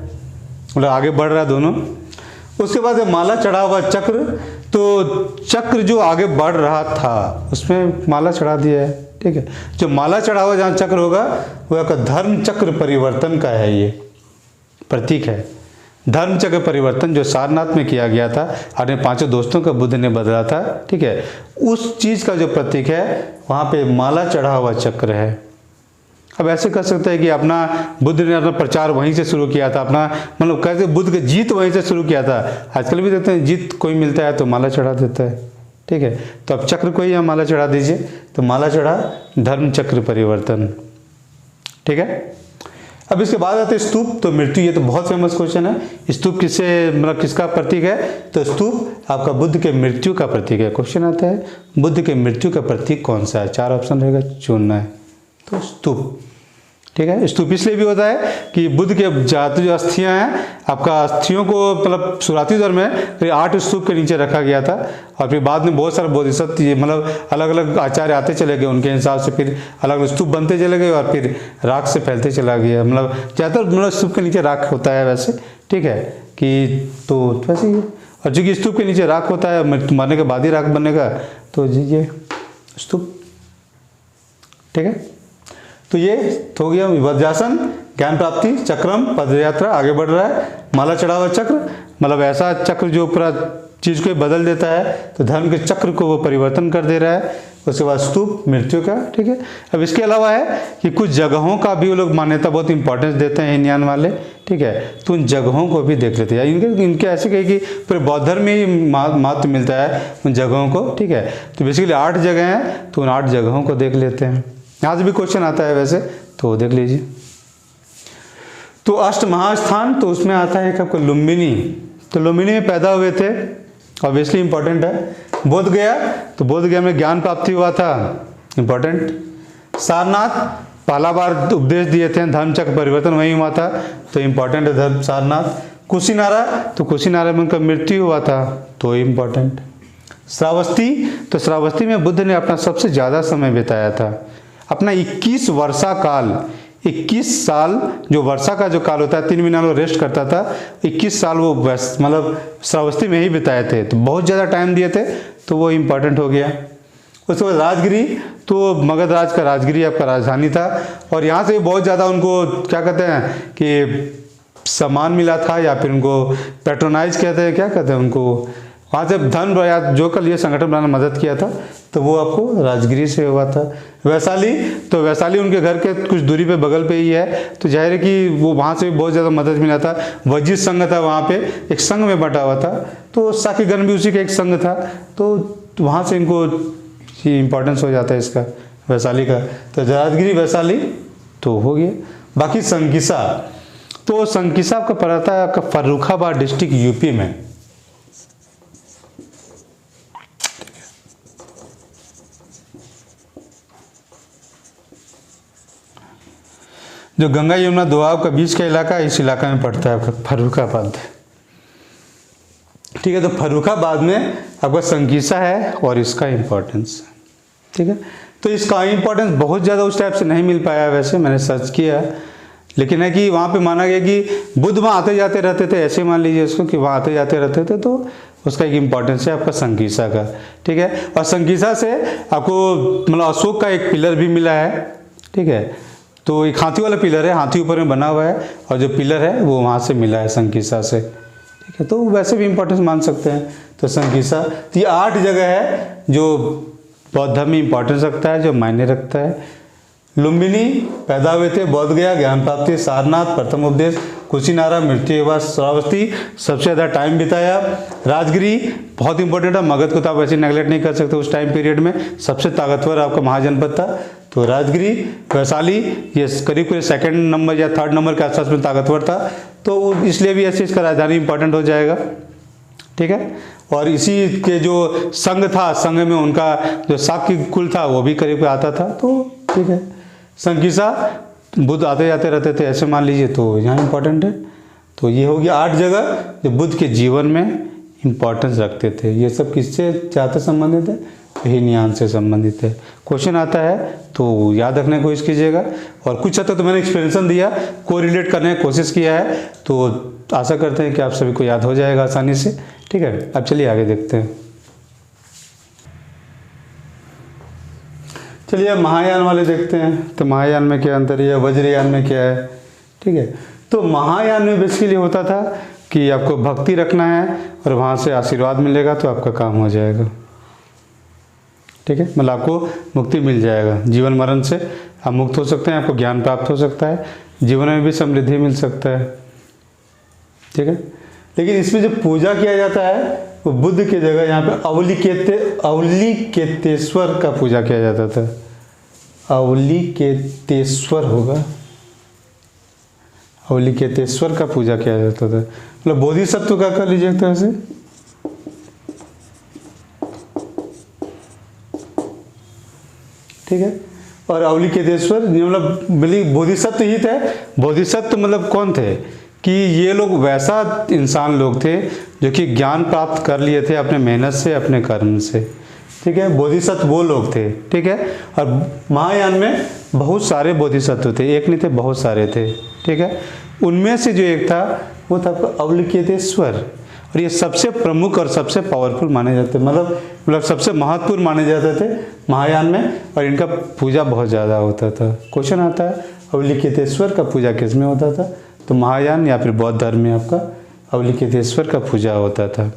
मतलब आगे बढ़ रहा है दोनों। उसके बाद माला चढ़ा हुआ चक्र, तो चक्र जो आगे बढ़ रहा था उसमें माला चढ़ा दिया है। ठीक है, जो माला चढ़ा हुआ जहाँ चक्र होगा वो आपका धर्म चक्र परिवर्तन का है, ये प्रतीक है। धर्म चक्र परिवर्तन जो सारनाथ में किया गया था, अपने 5 दोस्तों का बुद्ध ने बदला था। ठीक है, उस चीज़ का जो प्रतीक है वहाँ पे माला चढ़ा हुआ चक्र है। अब ऐसे कर सकते हैं कि अपना बुद्ध ने अपना प्रचार वहीं से शुरू किया था, अपना मतलब कैसे बुद्ध की जीत वहीं से शुरू किया था। आजकल भी देखते हैं जीत कोई मिलता है तो माला चढ़ा देता है। ठीक है, तो अब चक्र को ही हम माला चढ़ा दीजिए, तो माला चढ़ा धर्म चक्र परिवर्तन। ठीक है, अब इसके बाद आते हैं स्तूप, तो मृत्यु, ये तो बहुत फेमस क्वेश्चन है। स्तूप किससे मतलब किसका प्रतीक है, तो स्तूप आपका बुद्ध के मृत्यु का प्रतीक है। क्वेश्चन आता है बुद्ध के मृत्यु का प्रतीक कौन सा है, 4 ऑप्शन रहेगा, चुनना है, तो स्तूप। ठीक है, स्तूप इसलिए भी होता है कि बुद्ध के जाते जो अस्थियां हैं, आपका अस्थियों को मतलब शुरुआती दौर में 8 स्तूप के नीचे रखा गया था, और फिर बाद में बहुत सारे बोधिसत्व मतलब अलग अलग आचार्य आते चले गए, उनके हिसाब से फिर अलग अलग स्तूप बनते चले गए, और फिर राख से फैलते चला गया। मतलब ज़्यादातर मतलब स्तूप के नीचे राख होता है वैसे। ठीक है कि तो वैसे ही। और चूँकि स्तूप के नीचे राख होता है, मरने के बाद ही राख बनेगा, तो ये स्तूप, ठीक है। तो ये हो गया वज्रासन, ज्ञान प्राप्ति, चक्रम, पदयात्रा, आगे बढ़ रहा है, माला चढ़ा हुआ चक्र, मतलब ऐसा चक्र जो पूरा चीज़ को बदल देता है, तो धर्म के चक्र को वो परिवर्तन कर दे रहा है। उसके बाद स्तूप, मृत्यु का, ठीक है। अब इसके अलावा है कि कुछ जगहों का भी वो लोग मान्यता बहुत इंपॉर्टेंस देते हैं हीनयान वाले, ठीक है। तो उन जगहों को भी देख लेते हैं, इनके ऐसे कहे कि पूरे बौद्ध धर्म में ही महत्व मिलता है उन जगहों को, ठीक है। तो बेसिकली 8 जगह हैं, तो उन 8 जगहों को देख लेते हैं। यहाँ से भी क्वेश्चन आता है वैसे, तो देख लीजिए। तो अष्ट महास्थान, तो उसमें आता है एक आपको लुम्बिनी। तो लुम्बिनी में पैदा हुए थे, ऑब्वियसली इंपॉर्टेंट है। बोध गया, तो बोध गया में ज्ञान प्राप्ति हुआ था, इंपॉर्टेंट। सारनाथ, पहला बार उपदेश दिए थे, धर्मचक्र परिवर्तन वही हुआ था, तो इंपॉर्टेंट है धर्म सारनाथ। कुशीनारा, तो कुशीनारा में उनका मृत्यु हुआ था, तो इंपॉर्टेंट। श्रावस्ती, तो श्रावस्ती में बुद्ध ने अपना सबसे ज़्यादा समय बिताया था, अपना 21 वर्षा काल, 21 साल जो वर्षा का जो काल होता है, 3 महीना वो रेस्ट करता था, 21 साल वो मतलब श्रावस्ती में ही बिताए थे, तो बहुत ज़्यादा टाइम दिए थे, तो वो इम्पोर्टेंट हो गया। उसके बाद राजगिरी, तो मगध राज का राजगिरी आपका राजधानी था, और यहाँ से बहुत ज़्यादा उनको क्या कहते हैं कि सम्मान मिला था, या फिर उनको पैट्रोनाइज कहते हैं, क्या कहते हैं उनको, वहाँ से धन या जो के लिए संगठन बनाने में मदद किया था, तो वो आपको राजगिरी से हुआ था। वैशाली, तो वैशाली उनके घर के कुछ दूरी पे बगल पे ही है, तो जाहिर है कि वो वहाँ से भी बहुत ज़्यादा मदद मिला था। वजीर संघ था वहाँ पे, एक संघ में बटा हुआ था, तो साकीगण भी उसी का एक संघ था, तो वहाँ से इनको इम्पोर्टेंस हो जाता है इसका, वैशाली का। तो राजगिरी, वैशाली तो हो गया। बाकी संकिसा, तो संकिसा आपका पड़ता है आपका फर्रुखाबाद डिस्ट्रिक्ट यूपी में। जो गंगा यमुना दोआब का बीच का इलाका, इस इलाका में पड़ता है फर्रुखाबाद, ठीक है। तो फर्रुखाबाद में आपका संकिसा है और इसका इम्पोर्टेंस, ठीक है। तो इसका इम्पोर्टेंस बहुत ज़्यादा उस टाइप से नहीं मिल पाया, वैसे मैंने सर्च किया, लेकिन है कि वहाँ पे माना गया कि बुद्ध वहाँ आते जाते रहते थे, ऐसे मान लीजिए इसको कि वहाँ आते जाते रहते थे, तो उसका एक इम्पॉर्टेंस है आपका संकिसा का, ठीक है। और संकिसा से आपको मतलब अशोक का एक पिलर भी मिला है, ठीक है। तो एक हाथी वाला पिलर है, हाथी ऊपर में बना हुआ है, और जो पिलर है वो वहाँ से मिला है संकिसा से, ठीक है। तो वैसे भी इम्पोर्टेंस मान सकते हैं। तो संकिसा, तो ये 8 जगह है जो बौद्ध धर्म में इम्पोर्टेंस रखता है, जो मायने रखता है। लुम्बिनी, पैदा हुए थे, बोध गया, ज्ञान प्राप्ति, सारनाथ, प्रथम उपदेश, कुशीनारा, मृत्यु हुआ, श्रावस्ती सबसे ज़्यादा टाइम बिताया, राजगिरी बहुत इंपॉर्टेंट है, मगध को तो आप वैसे नेगलेक्ट नहीं कर सकते, उस टाइम पीरियड में सबसे ताकतवर आपका महाजनपद था, तो राजगिरी। वैशाली ये करीब करीब 2nd नंबर या 3rd नंबर के आसपास में ताकतवर था, तो इसलिए भी ऐसे इसका राजधानी इंपॉर्टेंट हो जाएगा, ठीक है। और इसी के जो संघ था, संघ में उनका जो शाक्य कुल था वो भी करीब आता था, तो ठीक है। संकिसा, बुद्ध आते जाते रहते थे, ऐसे मान लीजिए, तो यहाँ इंपॉर्टेंट है। तो ये हो गया 8 जगह जो बुद्ध के जीवन में इम्पोर्टेंस रखते थे। ये सब किससे ज़्यादा संबंधित है? हीनयान से संबंधित है। क्वेश्चन आता है तो याद रखने की कोशिश कीजिएगा, और कुछ हद तक तो मैंने एक्सप्लेनेशन दिया, कोरिलेट करने की कोशिश किया है, तो आशा करते हैं कि आप सभी को याद हो जाएगा आसानी से, ठीक है। अब चलिए आगे देखते हैं। चलिए अब महायान वाले देखते हैं। तो महायान में क्या अंतर है, वज्रयान में क्या है, ठीक है। तो महायान में बेसिकली होता था कि आपको भक्ति रखना है और वहाँ से आशीर्वाद मिलेगा तो आपका काम हो जाएगा, ठीक है। मतलब आपको मुक्ति मिल जाएगा, जीवन मरण से आप मुक्त हो सकते हैं, आपको ज्ञान प्राप्त हो सकता है, जीवन में भी समृद्धि मिल सकता है, ठीक है। लेकिन इसमें जो पूजा किया जाता है वो बुद्ध की जगह यहाँ पे अवलिकेतेश्वर का पूजा किया जाता था। अवलिकेतेश्वर होगा, अवलिकेतेश्वर का पूजा किया जाता था, मतलब बोधिसत्व का कर लीजिए एक तरह से, ठीक है। और अवलिकेतेश्वर मतलब बोधिसत्व ही थे। बोधिसत्व मतलब कौन थे कि ये लोग वैसा इंसान लोग थे जो कि ज्ञान प्राप्त कर लिए थे अपने मेहनत से, अपने कर्म से, ठीक है। बोधिसत्व वो लोग थे, ठीक है। और महायान में बहुत सारे बोधिसत्व थे, एक नहीं थे, बहुत सारे थे, ठीक है। उनमें से जो एक था वो था आपका अवलिकेतेश्वर, और ये सबसे प्रमुख और सबसे पावरफुल माने जाते, मतलब सबसे महत्वपूर्ण माने जाते थे महायान में, और इनका पूजा बहुत ज़्यादा होता था। क्वेश्चन आता है अवलिकेतेश्वर का पूजा किस में होता था, तो महायान या फिर बौद्ध धर्म में आपका अवलिकेतेश्वर का पूजा होता था।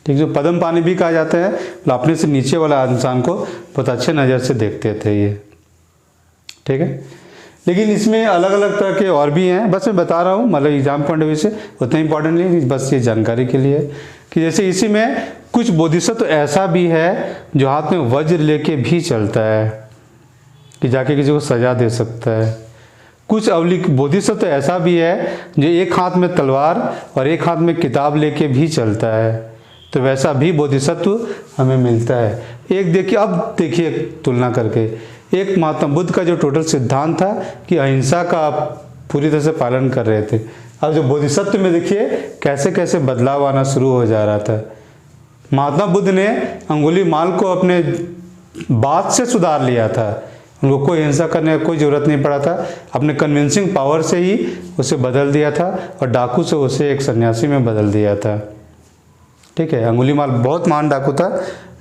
ठीक, जो पद्म पानी भी कहा जाता है, मतलब अपने से नीचे वाला इंसान को बहुत अच्छे नज़र से देखते थे ये। ठीक है, लेकिन इसमें अलग अलग तरह के और भी हैं, बस मैं बता रहा हूँ, मतलब एग्जाम पॉइंट ऑफ व्यू से उतना इंपॉर्टेंट नहीं, बस ये जानकारी के लिए कि जैसे इसी में कुछ बोधिसत्व तो ऐसा भी है जो हाथ में वज्र लेके भी चलता है कि जाके किसी को सजा दे सकता है। कुछ बोधिसत्व तो ऐसा भी है जो एक हाथ में तलवार और एक हाथ में किताब लेके भी चलता है, तो वैसा भी बोधिसत्व हमें मिलता है। एक देखिए, अब देखिए तुलना करके, एक महात्मा बुद्ध का जो टोटल सिद्धांत था कि अहिंसा का आप पूरी तरह से पालन कर रहे थे, अब जो बोधिसत्व में देखिए कैसे कैसे बदलाव आना शुरू हो जा रहा था। महात्मा बुद्ध ने अंगुलीमाल को अपने बात से सुधार लिया था, उनको कोई हिंसा करने का कोई ज़रूरत नहीं पड़ा था, अपने कन्विंसिंग पावर से ही उसे बदल दिया था, और डाकू से उसे एक सन्यासी में बदल दिया था। ठीक है, अंगुलीमाल बहुत महान डाकू था,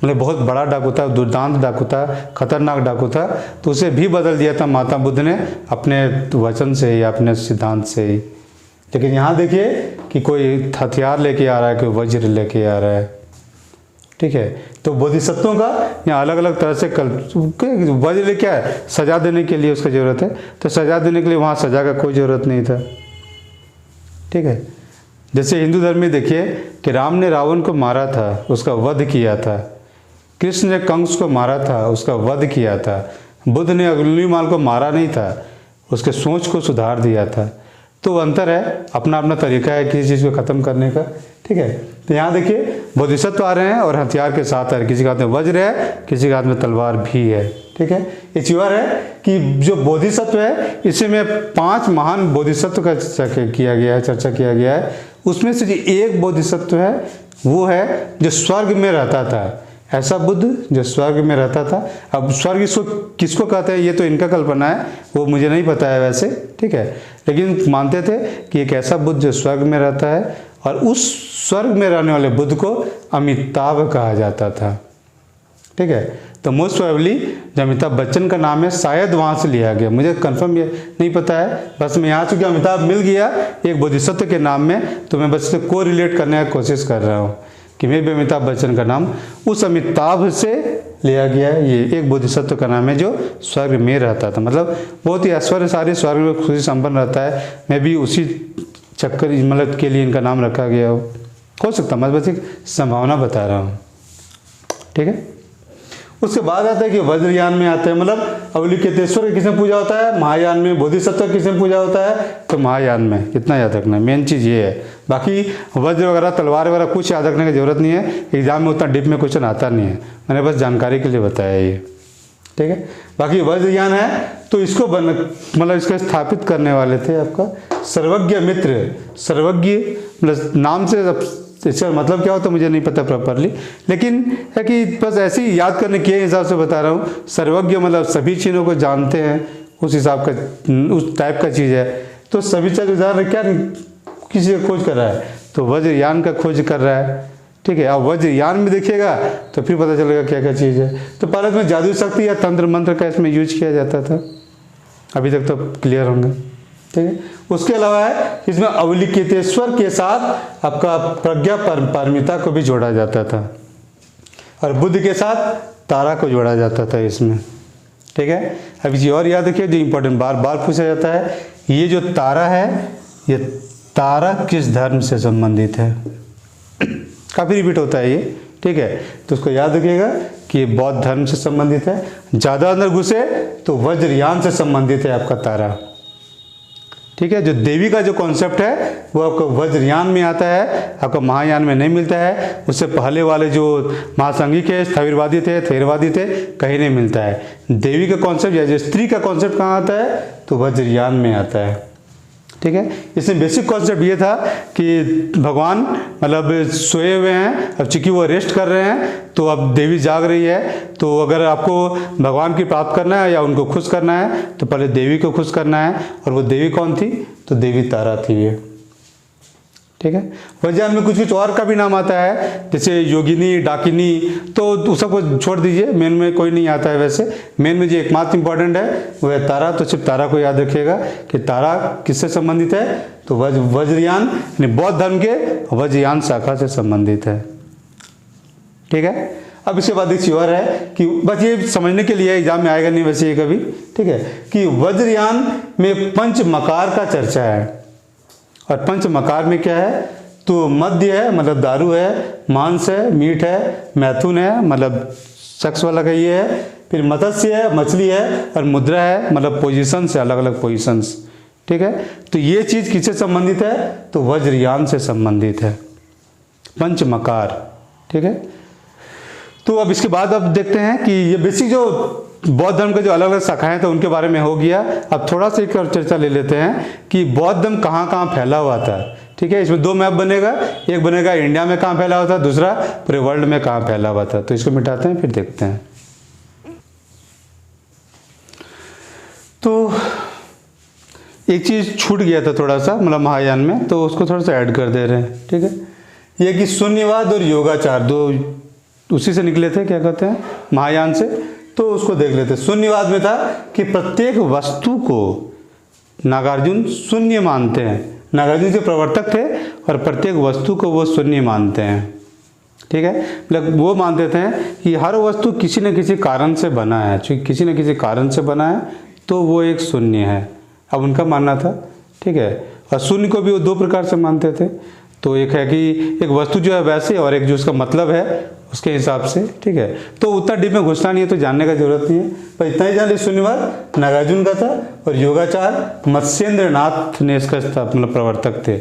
मतलब बहुत बड़ा डाकू था, दुर्दांत डाकू था, खतरनाक डाकू था, तो उसे भी बदल दिया था महात्मा बुद्ध ने अपने वचन से ही, अपने सिद्धांत से ही। लेकिन यहाँ देखिए कि कोई हथियार लेके आ रहा है, कोई वज्र लेके आ रहा है। ठीक है, तो बोधिसत्वों का यहाँ अलग अलग तरह से वज्र क्या है, सजा देने के लिए उसका ज़रूरत है, तो सजा देने के लिए वहाँ सजा का कोई ज़रूरत नहीं था। ठीक है, जैसे हिंदू धर्म में देखिए कि राम ने रावण को मारा था, उसका वध किया था, कृष्ण ने कंस को मारा था, उसका वध किया था, बुद्ध ने अंगुलीमाल को मारा नहीं था, उसके सोच को सुधार दिया था। तो अंतर है, अपना अपना तरीका है किसी चीज़ को ख़त्म करने का। ठीक है, तो यहाँ देखिए बोधिसत्व आ रहे हैं और हथियार के साथ आ रहे हैं, किसी के हाथ में वज्र है, किसी के हाथ में तलवार भी है। ठीक है, ये चीज़ है कि जो बोधिसत्व है इसी में 5 महान बोधिसत्व का चर्चा किया गया है। उसमें से जो एक बोधिसत्व है वो है जो स्वर्ग में रहता था, ऐसा बुद्ध जो स्वर्ग में रहता था। अब स्वर्ग इसको किसको कहते हैं ये तो इनका कल्पना है, वो मुझे नहीं पता है वैसे। ठीक है, लेकिन मानते थे कि एक ऐसा बुद्ध जो स्वर्ग में रहता है, और उस स्वर्ग में रहने वाले बुद्ध को अमिताभ कहा जाता था। ठीक है, तो मोस्ट प्रोबेबली जो अमिताभ बच्चन का नाम है शायद वहाँ से लिया गया, मुझे कंफर्म ये नहीं पता है, बस मैं यहाँ चूँकि अमिताभ मिल गया एक बोधिसत्व के नाम में, तो मैं बस इसे को रिलेट करने की कोशिश कर रहा हूँ कि मे भी अमिताभ बच्चन का नाम उस अमिताभ से लिया गया है। ये एक बोधिसत्व का नाम है जो स्वर्ग में रहता था, मतलब बहुत ही ऐश्वर्यशाली, स्वर्ग में खुशी संपन्न रहता है। मैं भी उसी चक्कर मतलब के लिए इनका नाम रखा गया हो सकता, मैं बस एक संभावना बता रहा हूँ। ठीक है, उसके बाद आता है कि वज्रयान में आते हैं, मतलब अवलिकेतेश्वर की किसमें पूजा होता है, महायान में। बोधिसत्व की किसमें पूजा होता है, तो महायान में। कितना याद रखना है, मेन चीज़ ये है। बाकी वज्र वगैरह तलवार वगैरह कुछ याद रखने की जरूरत नहीं है, एग्जाम में उतना डीप में क्वेश्चन आता नहीं है, मैंने बस जानकारी के लिए बताया ये। ठीक है, बाकी वज्रयान है तो इसको मतलब इसको स्थापित करने वाले थे आपका सर्वज्ञ मित्र। सर्वज्ञ मतलब नाम से इसका मतलब क्या होता है मुझे नहीं पता प्रॉपरली, लेकिन है कि बस ऐसे ही याद करने के हिसाब से बता रहा हूँ। सर्वज्ञ मतलब सभी चीज़ों को जानते हैं, उस हिसाब का उस टाइप का चीज़ है। तो सभी चीज़ उदाहरण क्या किसी का खोज कर रहा है, तो वज्रयान का खोज कर रहा है। ठीक है, अब वज्रयान में देखिएगा तो फिर पता चलेगा क्या क्या चीज़ है। तो पहले इसमें जादू शक्ति या तंत्र मंत्र का इसमें यूज किया जाता था, अभी तक तो क्लियर होंगे। ठीक है, उसके अलावा है इसमें अवलिकेतेश्वर के साथ आपका प्रज्ञा पारमिता को भी जोड़ा जाता था, और बुद्ध के साथ तारा को जोड़ा जाता था इसमें। ठीक है, अब ये और याद रखिए जो इंपॉर्टेंट बार बार पूछा जाता है, ये जो तारा है ये तारा किस धर्म से संबंधित है, काफ़ी रिपीट होता है ये। ठीक है, तो उसको याद रखिएगा कि ये बौद्ध धर्म से संबंधित है। ज़्यादा अंदर घुसे तो वज्रयान से संबंधित है आपका तारा। ठीक है, जो देवी का जो कॉन्सेप्ट है वो आपको वज्रयान में आता है, आपका महायान में नहीं मिलता है। उससे पहले वाले जो महासंघी के स्थविरवादी थे, थेरवादी थे, कहीं नहीं मिलता है। देवी का कॉन्सेप्ट या जो स्त्री का कॉन्सेप्ट कहाँ आता है, तो वज्रयान में आता है। ठीक है। इसमें बेसिक कॉन्सेप्ट ये था कि भगवान मतलब सोए हुए हैं, अब चूंकि वो रेस्ट कर रहे हैं तो अब देवी जाग रही है, तो अगर आपको भगवान की प्राप्त करना है या उनको खुश करना है तो पहले देवी को खुश करना है। और वो देवी कौन थी? तो देवी तारा थी ये, ठीक है। वज्रयान में कुछ कुछ और का भी नाम आता है, जैसे योगिनी, डाकिनी, तो उस सबको छोड़ दीजिए, मेन में कोई नहीं आता है। वैसे मेन में जो एकमात्र इंपॉर्टेंट है वो है तारा, तो सिर्फ तारा को याद रखिएगा कि तारा किससे संबंधित है? तो वज्रयान यानी बौद्ध धर्म के वज्रयान शाखा से संबंधित है, ठीक है। अब इसके बाद एक चीज और है कि बस ये समझने के लिए एग्जाम में आएगा नहीं वैसे ये कभी, ठीक है, कि वज्रयान में पंच मकार का चर्चा है। और पंच मकार में क्या है? तो मध्य है मतलब दारू है, मांस है मीट है, मैथुन है मतलब सेक्स वाला का ये है, फिर मत्स्य है मछली है, और मुद्रा है मतलब पोजीशंस है, अलग अलग पोजीशंस, ठीक है। तो ये चीज़ किससे संबंधित है? तो वज्रयान से संबंधित है, पंच मकार, ठीक है। तो अब इसके बाद अब देखते हैं कि ये बेसिक जो बौद्ध धर्म के जो अलग अलग शाखाएं थे उनके बारे में हो गया। अब थोड़ा सा एक और चर्चा ले लेते हैं कि बौद्ध धर्म कहाँ कहाँ फैला हुआ था, ठीक है। इसमें दो मैप बनेगा, एक बनेगा इंडिया में कहाँ फैला हुआ था, दूसरा पूरे वर्ल्ड में कहाँ फैला हुआ था। तो इसको मिटाते हैं फिर देखते हैं। तो एक चीज़ छूट गया था थोड़ा सा मतलब महायान में, तो उसको थोड़ा सा ऐड कर दे रहे हैं, ठीक है। ये कि शून्यवाद और योगाचार दो उसी से निकले थे, क्या कहते हैं, महायान से। तो उसको देख लेते। शून्यवाद में था कि प्रत्येक वस्तु को नागार्जुन शून्य मानते हैं, नागार्जुन के प्रवर्तक थे और प्रत्येक वस्तु को वो शून्य मानते हैं, ठीक है। मतलब वो मानते थे कि हर वस्तु किसी न किसी कारण से बना है, चूँकि किसी न किसी कारण से बना है तो वो एक शून्य है, अब उनका मानना था, ठीक है। और शून्य को भी वो दो प्रकार से मानते थे। तो एक है कि एक वस्तु जो है वैसे, और एक जो उसका मतलब है उसके हिसाब से, ठीक है। तो उतना डीप में घुसना नहीं है, तो जानने का जरूरत नहीं है, पर इतना ही जान ली शून्यवाद नागार्जुन का था। और योगाचार मत्स्येंद्र नाथ ने इसका मतलब प्रवर्तक थे।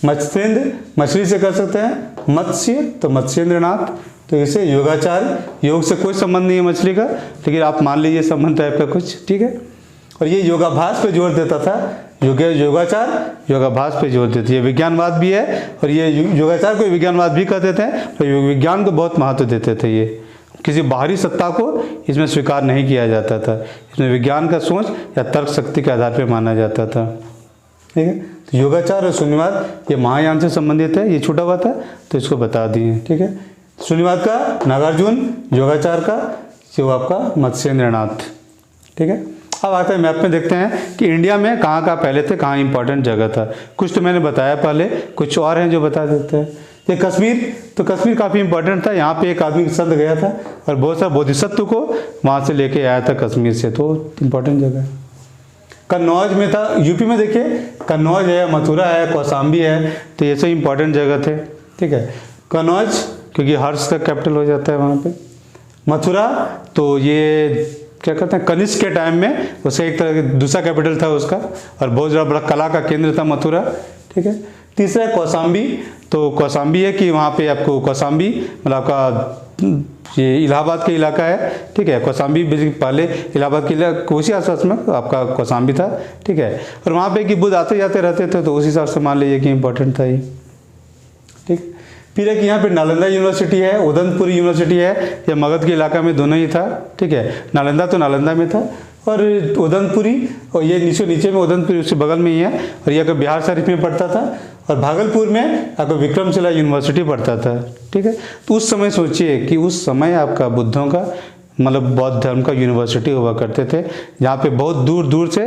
मत्स्येंद्र मछली से कर सकते हैं, मत्स्य तो मत्स्येंद्र नाथ, तो इसे योगाचार, योग से कोई संबंध नहीं है मछली का, लेकिन आप मान लीजिए संबंध टाइप का कुछ, ठीक है। और ये योगाभ्यास पे जोर देता था, योगाचार योगाभ्यास पे जोर देते। ये विज्ञानवाद भी है, और ये योगाचार को विज्ञानवाद भी कहते थे, और विज्ञान को बहुत महत्व देते थे। ये किसी बाहरी सत्ता को इसमें स्वीकार नहीं किया जाता था, इसमें विज्ञान का सोच या तर्क शक्ति के आधार पर माना जाता था, ठीक है। तो योगाचार और शून्यवाद ये महायान से संबंधित है, ये छूटा हुआ था तो इसको बता दिए, ठीक है। शून्यवाद का नागार्जुन, योगाचार का जो आपका मत्स्येंद्र नाथ, ठीक है। अब आते हैं मैप में, देखते हैं कि इंडिया में कहाँ कहाँ पहले थे, कहाँ इंपॉर्टेंट जगह था। कुछ तो मैंने बताया पहले, कुछ और हैं जो बता देते हैं। ये कश्मीर, तो कश्मीर काफ़ी इंपॉर्टेंट था। यहाँ पे एक आदमी संत गया था और बहुत सारे बोधिसत्व को वहाँ से लेके आया था कश्मीर से, तो इंपॉर्टेंट जगह है। कन्नौज में था, यूपी में देखिए कन्नौज है, मथुरा है, कौशाम्बी है, तो ये सब इंपॉर्टेंट जगह थे, ठीक है। कन्नौज क्योंकि हर्ष का कैपिटल हो जाता है वहाँ पे। मथुरा तो ये क्या कहते हैं, कनिष्क के टाइम में उसे एक तरह का दूसरा कैपिटल था उसका, और बहुत ज़्यादा बड़ा कला का केंद्र था मथुरा, ठीक है। तीसरा है कौशाम्बी, तो कौशाम्बी है कि वहाँ पे आपको कौशाम्बी मतलब आपका ये इलाहाबाद का इलाका है, ठीक है। कौशाम्बी पहले इलाहाबाद के इलाका उसी आसपास में आपका कौशाम्बी था, ठीक है। और वहाँ पे कि बुद्ध आते जाते रहते थे, तो उस हिसाब से मान लीजिए कि इंपॉर्टेंट था ये, ठीक। फिर एक यहाँ पे नालंदा यूनिवर्सिटी है, उदयपुर यूनिवर्सिटी है, या मगध के इलाका में दोनों ही था, ठीक है। नालंदा तो नालंदा में था, और उदयपुरी, और ये नीचे में उदयपुरी उसके बगल में ही है, और ये आपका बिहार शरीफ में पढ़ता था, और भागलपुर में आपका विक्रमशिला यूनिवर्सिटी पढ़ता था, ठीक है। तो उस समय सोचिए कि उस समय आपका बुद्धों का मतलब बौद्ध धर्म का यूनिवर्सिटी हुआ करते थे, जहाँ पे बहुत दूर दूर से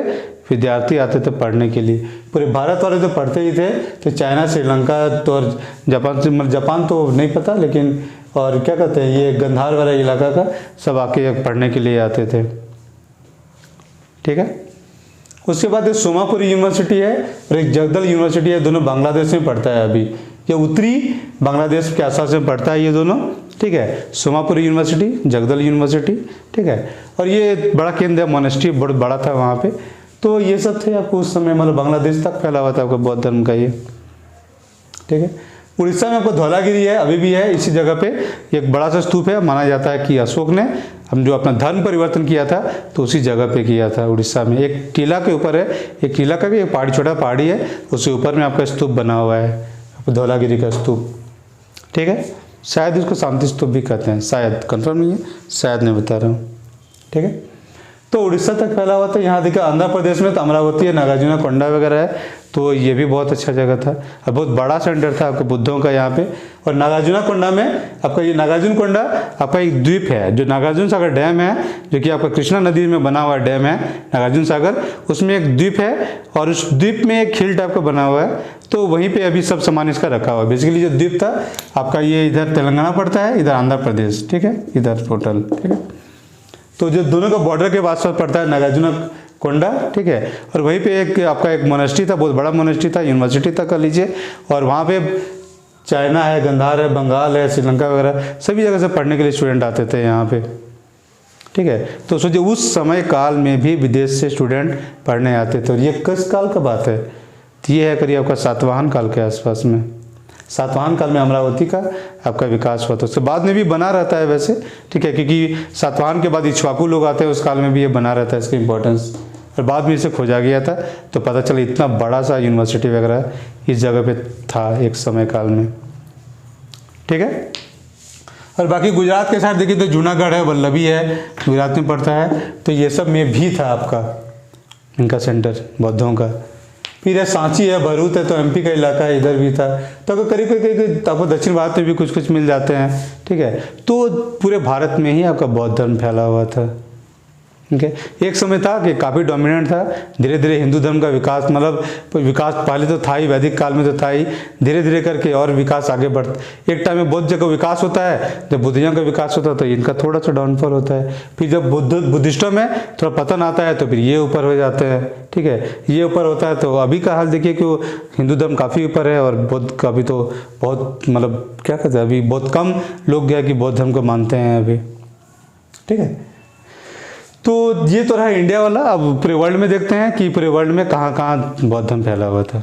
विद्यार्थी आते थे पढ़ने के लिए। पूरे भारत वाले तो पढ़ते ही थे, तो चाइना, श्रीलंका तो और जापान से, मतलब जापान तो नहीं पता, लेकिन और क्या कहते हैं ये गंधार वाला इलाका का सब आके पढ़ने के लिए आते थे, ठीक है। उसके बाद एक सोमापुरी यूनिवर्सिटी है और एक जगदल यूनिवर्सिटी है, दोनों बांग्लादेश में पढ़ता है अभी, ये उत्तरी बांग्लादेश के आसपास में पढ़ता है ये दोनों, ठीक है। सोमापुरी यूनिवर्सिटी, जगदल यूनिवर्सिटी, ठीक है। और ये बड़ा केंद्र है, मोनेस्ट्री बहुत बड़ा था वहाँ पे। तो ये सब थे आपको उस समय, मतलब बांग्लादेश तक फैला हुआ था आपका बौद्ध धर्म का ये, ठीक है। उड़ीसा में आपको धौलागिरी है, अभी भी है इसी जगह पे, एक बड़ा सा स्तूप है, माना जाता है कि अशोक ने हम जो अपना धर्म परिवर्तन किया था तो उसी जगह पे किया था, उड़ीसा में। एक टीला के ऊपर है, एक टीला का भी एक पहाड़ी, छोटा पहाड़ी है, उसके ऊपर में आपका स्तूप बना हुआ है, धौलागिरी का स्तूप, ठीक है। शायद इसको शांति स्तूप भी कहते हैं, शायद, कंफर्म नहीं है, शायद मैं बता रहा हूँ, ठीक है। तो उड़ीसा तक फैला हुआ था। यहाँ देखिए आंध्र प्रदेश में तो अमरावती है, नागार्जुना कोंडा वगैरह है, तो ये भी बहुत अच्छा जगह था और बहुत बड़ा सेंटर था आपके बुद्धों का यहाँ पे। और नागार्जुना कोंडा में आपका ये नागार्जुन कोंडा आपका एक द्वीप है, जो नागार्जुन सागर डैम है, जो कि आपका कृष्णा नदी में बना हुआ डैम है नागार्जुन सागर, उसमें एक द्वीप है और उस द्वीप में एक खील टाइप का बना हुआ है, तो वहीं पे अभी सब सामान इसका रखा हुआ है। बेसिकली जो द्वीप था आपका ये इधर तेलंगाना पड़ता है, इधर आंध्र प्रदेश, ठीक है, इधर टोटल, ठीक है। तो जो दोनों का बॉर्डर के पास पड़ता है नागार्जुना कोंडा, ठीक है। और वहीं पे एक आपका एक मोनेस्ट्री था, बहुत बड़ा मोनेस्ट्री था, यूनिवर्सिटी था कर लीजिए, और वहाँ पे चाइना है, गंधार है, बंगाल है, श्रीलंका वगैरह सभी जगह से पढ़ने के लिए स्टूडेंट आते थे यहाँ पे, ठीक है। तो सोचिए उस समय काल में भी विदेश से स्टूडेंट पढ़ने आते थे। और ये किस काल का बात है? तो ये है करीब आपका सातवाहन काल के आसपास में। सातवाहन काल में अमरावती का आपका विकास हुआ था। उसके बाद में भी बना रहता है वैसे, ठीक है, क्योंकि सातवाहन के बाद इक्ष्वाकु लोग आते हैं, उस काल में भी ये बना रहता है, इसकी इंपॉर्टेंस। और बाद में इसे खोजा गया था तो पता चला इतना बड़ा सा यूनिवर्सिटी वगैरह इस जगह पे था एक समय काल में, ठीक है। और बाकी गुजरात के साइड देखिए तो जूनागढ़ है, वल्लभी है, गुजरात में पड़ता है, तो ये सब में भी था आपका इनका सेंटर बौद्धों का। फिर है सांची है, भरूच है, तो एमपी का इलाका है, इधर भी था। तो करीब करीब आपको दक्षिण भारत में भी कुछ कुछ मिल जाते हैं, ठीक है। तो पूरे भारत में ही आपका बौद्ध धर्म फैला हुआ था, ठीक है। एक समय था कि काफ़ी डोमिनेंट था, धीरे धीरे हिंदू धर्म का विकास, मतलब विकास पहले तो था ही, वैदिक काल में तो था ही, धीरे धीरे करके और विकास आगे बढ़। एक टाइम में बौद्ध का विकास होता है, जब बुद्धिज्म का विकास होता है तो इनका थोड़ा सा डाउनफॉल होता है। फिर जब बुद्धिस्टों में थोड़ा पतन आता है तो फिर ये ऊपर हो जाते हैं, ठीक है, ये ऊपर होता है। तो अभी का हाल देखिए कि हिंदू धर्म काफ़ी ऊपर है और बौद्ध का भी तो बहुत, मतलब क्या कहते हैं, अभी बहुत कम लोग गया कि बौद्ध धर्म को मानते हैं अभी, ठीक है। तो ये तो रहा इंडिया वाला। अब पूरे वर्ल्ड में देखते हैं कि पूरे वर्ल्ड में कहाँ कहाँ बौद्ध धर्म फैला हुआ था।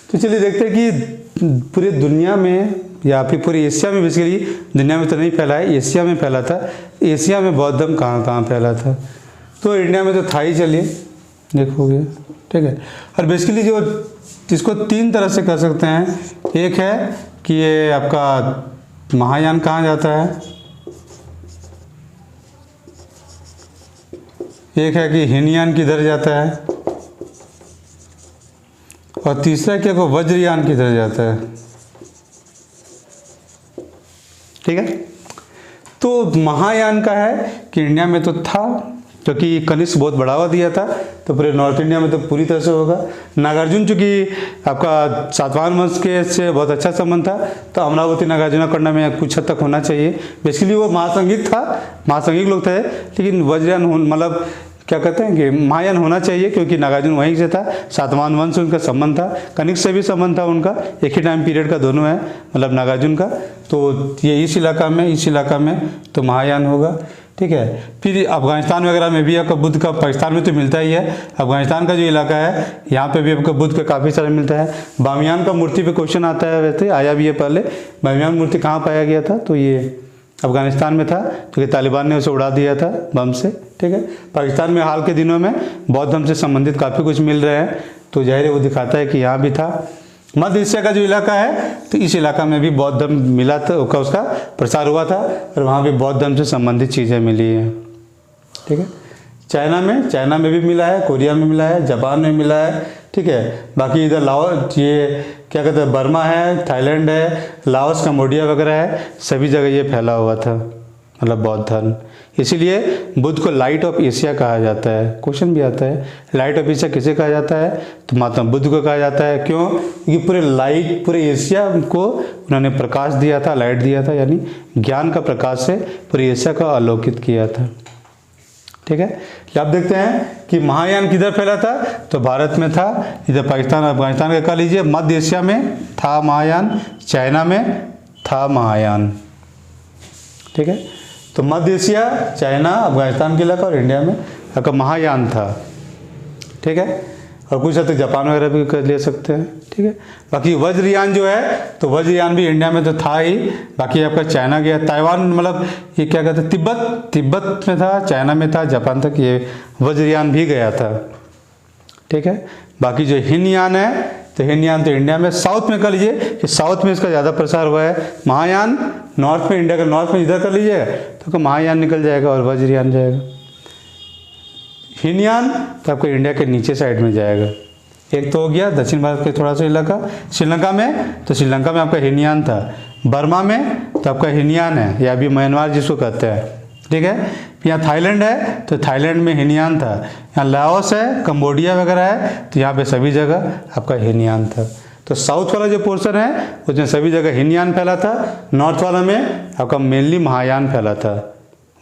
तो चलिए देखते हैं कि पूरे दुनिया में या फिर पूरी एशिया में, बेसिकली दुनिया में तो नहीं फैला है, एशिया में फैला था। एशिया में बौद्ध धर्म कहाँ कहाँ फैला था? तो इंडिया में तो था ही, चलिए देखोगे, ठीक है। और बेसिकली जो इसको तीन तरह से कर सकते हैं। एक है कि ये आपका महायान कहाँ जाता है, एक है कि हीनयान किधर जाता है, और तीसरा क्या को वज्रयान किधर जाता है, ठीक है। तो महायान का है कि इंडिया में तो था, क्योंकि कनिष्क बहुत बढ़ावा दिया था, तो पूरे नॉर्थ इंडिया में तो पूरी तरह से होगा। नागार्जुन चूँकि आपका सातवाहन वंश के से बहुत अच्छा संबंध था, तो अमरावती नागार्जुना कोंडा में कुछ हद तक होना चाहिए। बेसिकली वो महासंघिक था, महासंघिक लोग थे, लेकिन वज्रयान मतलब क्या कहते हैं कि महायान होना चाहिए, क्योंकि नागार्जुन वहीं से था, सातवाहन वंश से उनका संबंध था, कनिष्क से भी संबंध था उनका, एक ही टाइम पीरियड का दोनों है, मतलब नागार्जुन का। तो ये इस इलाका में तो महायान होगा, ठीक है। फिर अफगानिस्तान वगैरह में भी आपका बुद्ध का, पाकिस्तान में तो मिलता ही है, अफगानिस्तान का जो इलाका है यहाँ पे भी आपका बुद्ध का काफ़ी सारा मिलता है। बामियान का मूर्ति पे क्वेश्चन आता है, वैसे आया भी है पहले, बामियान मूर्ति कहाँ पाया गया था? तो ये अफगानिस्तान में था, क्योंकि तालिबान ने उसे उड़ा दिया था बम से, ठीक है। पाकिस्तान में हाल के दिनों में बौद्ध धर्म से संबंधित काफ़ी कुछ मिल रहे हैं, तो जाहिर है वो दिखाता है कि यहाँ भी था। मध्य एशिया का जो इलाका है, तो इस इलाका में भी बौद्ध धर्म मिला था, उसका प्रसार हुआ था, और वहाँ भी बौद्ध धर्म से संबंधित चीज़ें मिली हैं, ठीक है। चाइना में भी मिला है, कोरिया में मिला है, जापान में मिला है, ठीक है। बाकी इधर लाओस, ये क्या कहते हैं, बर्मा है, थाईलैंड है, लाओस, कंबोडिया वगैरह है, सभी जगह ये फैला हुआ था, मतलब बौद्ध धर्म। इसीलिए बुद्ध को लाइट ऑफ एशिया कहा जाता है। क्वेश्चन भी आता है, लाइट ऑफ एशिया किसे कहा जाता है? तो महात्मा बुद्ध को कहा जाता है। क्यों? क्योंकि पूरे एशिया को उन्होंने प्रकाश दिया था, लाइट दिया था, यानी ज्ञान का प्रकाश से पूरे एशिया को आलोकित किया था, ठीक है। आप देखते हैं कि महायान किधर फैला था? तो भारत में था, इधर पाकिस्तान अफगानिस्तान का कह लीजिए, मध्य एशिया में था महायान, चाइना में था महायान, ठीक है। तो मध्य एशिया, चाइना, अफगानिस्तान के इलाका और इंडिया में आपका महायान था, ठीक है। और कुछ हद तक जापान वगैरह भी कर ले सकते हैं, ठीक है। बाकी वज्रयान जो है तो वज्रयान भी इंडिया में तो था ही, बाकी आपका चाइना गया, ताइवान मतलब ये क्या कहते हैं, तिब्बत में था, चाइना में था, जापान तक ये वज्रयान भी गया था, ठीक है। बाकी जो हिनयान है तो हिनयान तो इंडिया में, साउथ में कर लीजिए कि साउथ में इसका ज़्यादा प्रसार हुआ है। महायान नॉर्थ में, इंडिया का नॉर्थ में इधर कर लीजिए तो महायान निकल जाएगा और वज्रयान जाएगा। हिनयान तो आपको इंडिया के नीचे साइड में जाएगा। एक तो हो गया दक्षिण भारत के थोड़ा सा इलाका, श्रीलंका में तो श्रीलंका में आपका हिनयान था, बर्मा में तो आपका हिनयान है, या अभी म्यांमार जिसको कहते हैं, ठीक है। यहाँ थाईलैंड है तो थाईलैंड में हिनयान था, यहाँ लाओस है, कंबोडिया वगैरह है तो यहाँ पे सभी जगह आपका हिनयान था। तो साउथ वाला जो पोर्शन है उसमें सभी जगह हिनयान फैला था, नॉर्थ वाला में आपका मेनली महायान फैला था।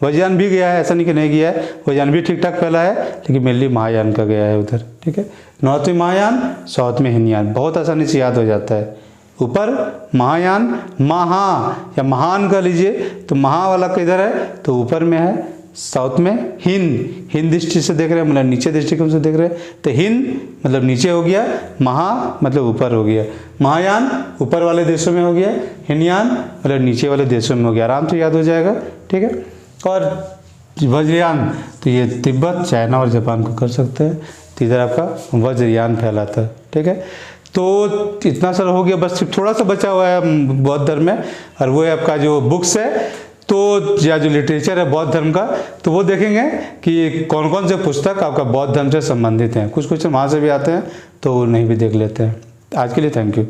वज्रयान भी गया है, ऐसा नहीं कि नहीं गया है, वज्रयान भी ठीक ठाक फैला है, लेकिन मेनली महायान का गया है उधर, ठीक है। नॉर्थ में महायान, साउथ में हिनयान, बहुत आसानी से याद हो जाता है। ऊपर महायान, महा या महान कर लीजिए तो महा वाला किधर है तो ऊपर में है, साउथ में हिंद दृष्टि से देख रहे हैं, मतलब नीचे दृष्टिकोण से देख रहे हैं तो हिंद मतलब नीचे हो गया, महा मतलब ऊपर हो गया, महायान ऊपर वाले देशों में हो गया, हिनयान मतलब नीचे वाले देशों में हो गया, आराम से याद हो जाएगा, ठीक है। और वज्रयान तो ये तिब्बत, चाइना और जापान को कर सकते हैं, तो इधर आपका वज्रयान फैला था, ठीक है। तो इतना सारा हो गया, बस थोड़ा सा बचा हुआ है बौद्ध धर्म में, और वो है आपका जो बुक्स है तो या जो लिटरेचर है बौद्ध धर्म का, तो वो देखेंगे कि कौन कौन से पुस्तक आपका बौद्ध धर्म से संबंधित हैं। कुछ क्वेश्चन वहाँ से भी आते हैं तो नहीं भी देख लेते हैं। आज के लिए थैंक यू।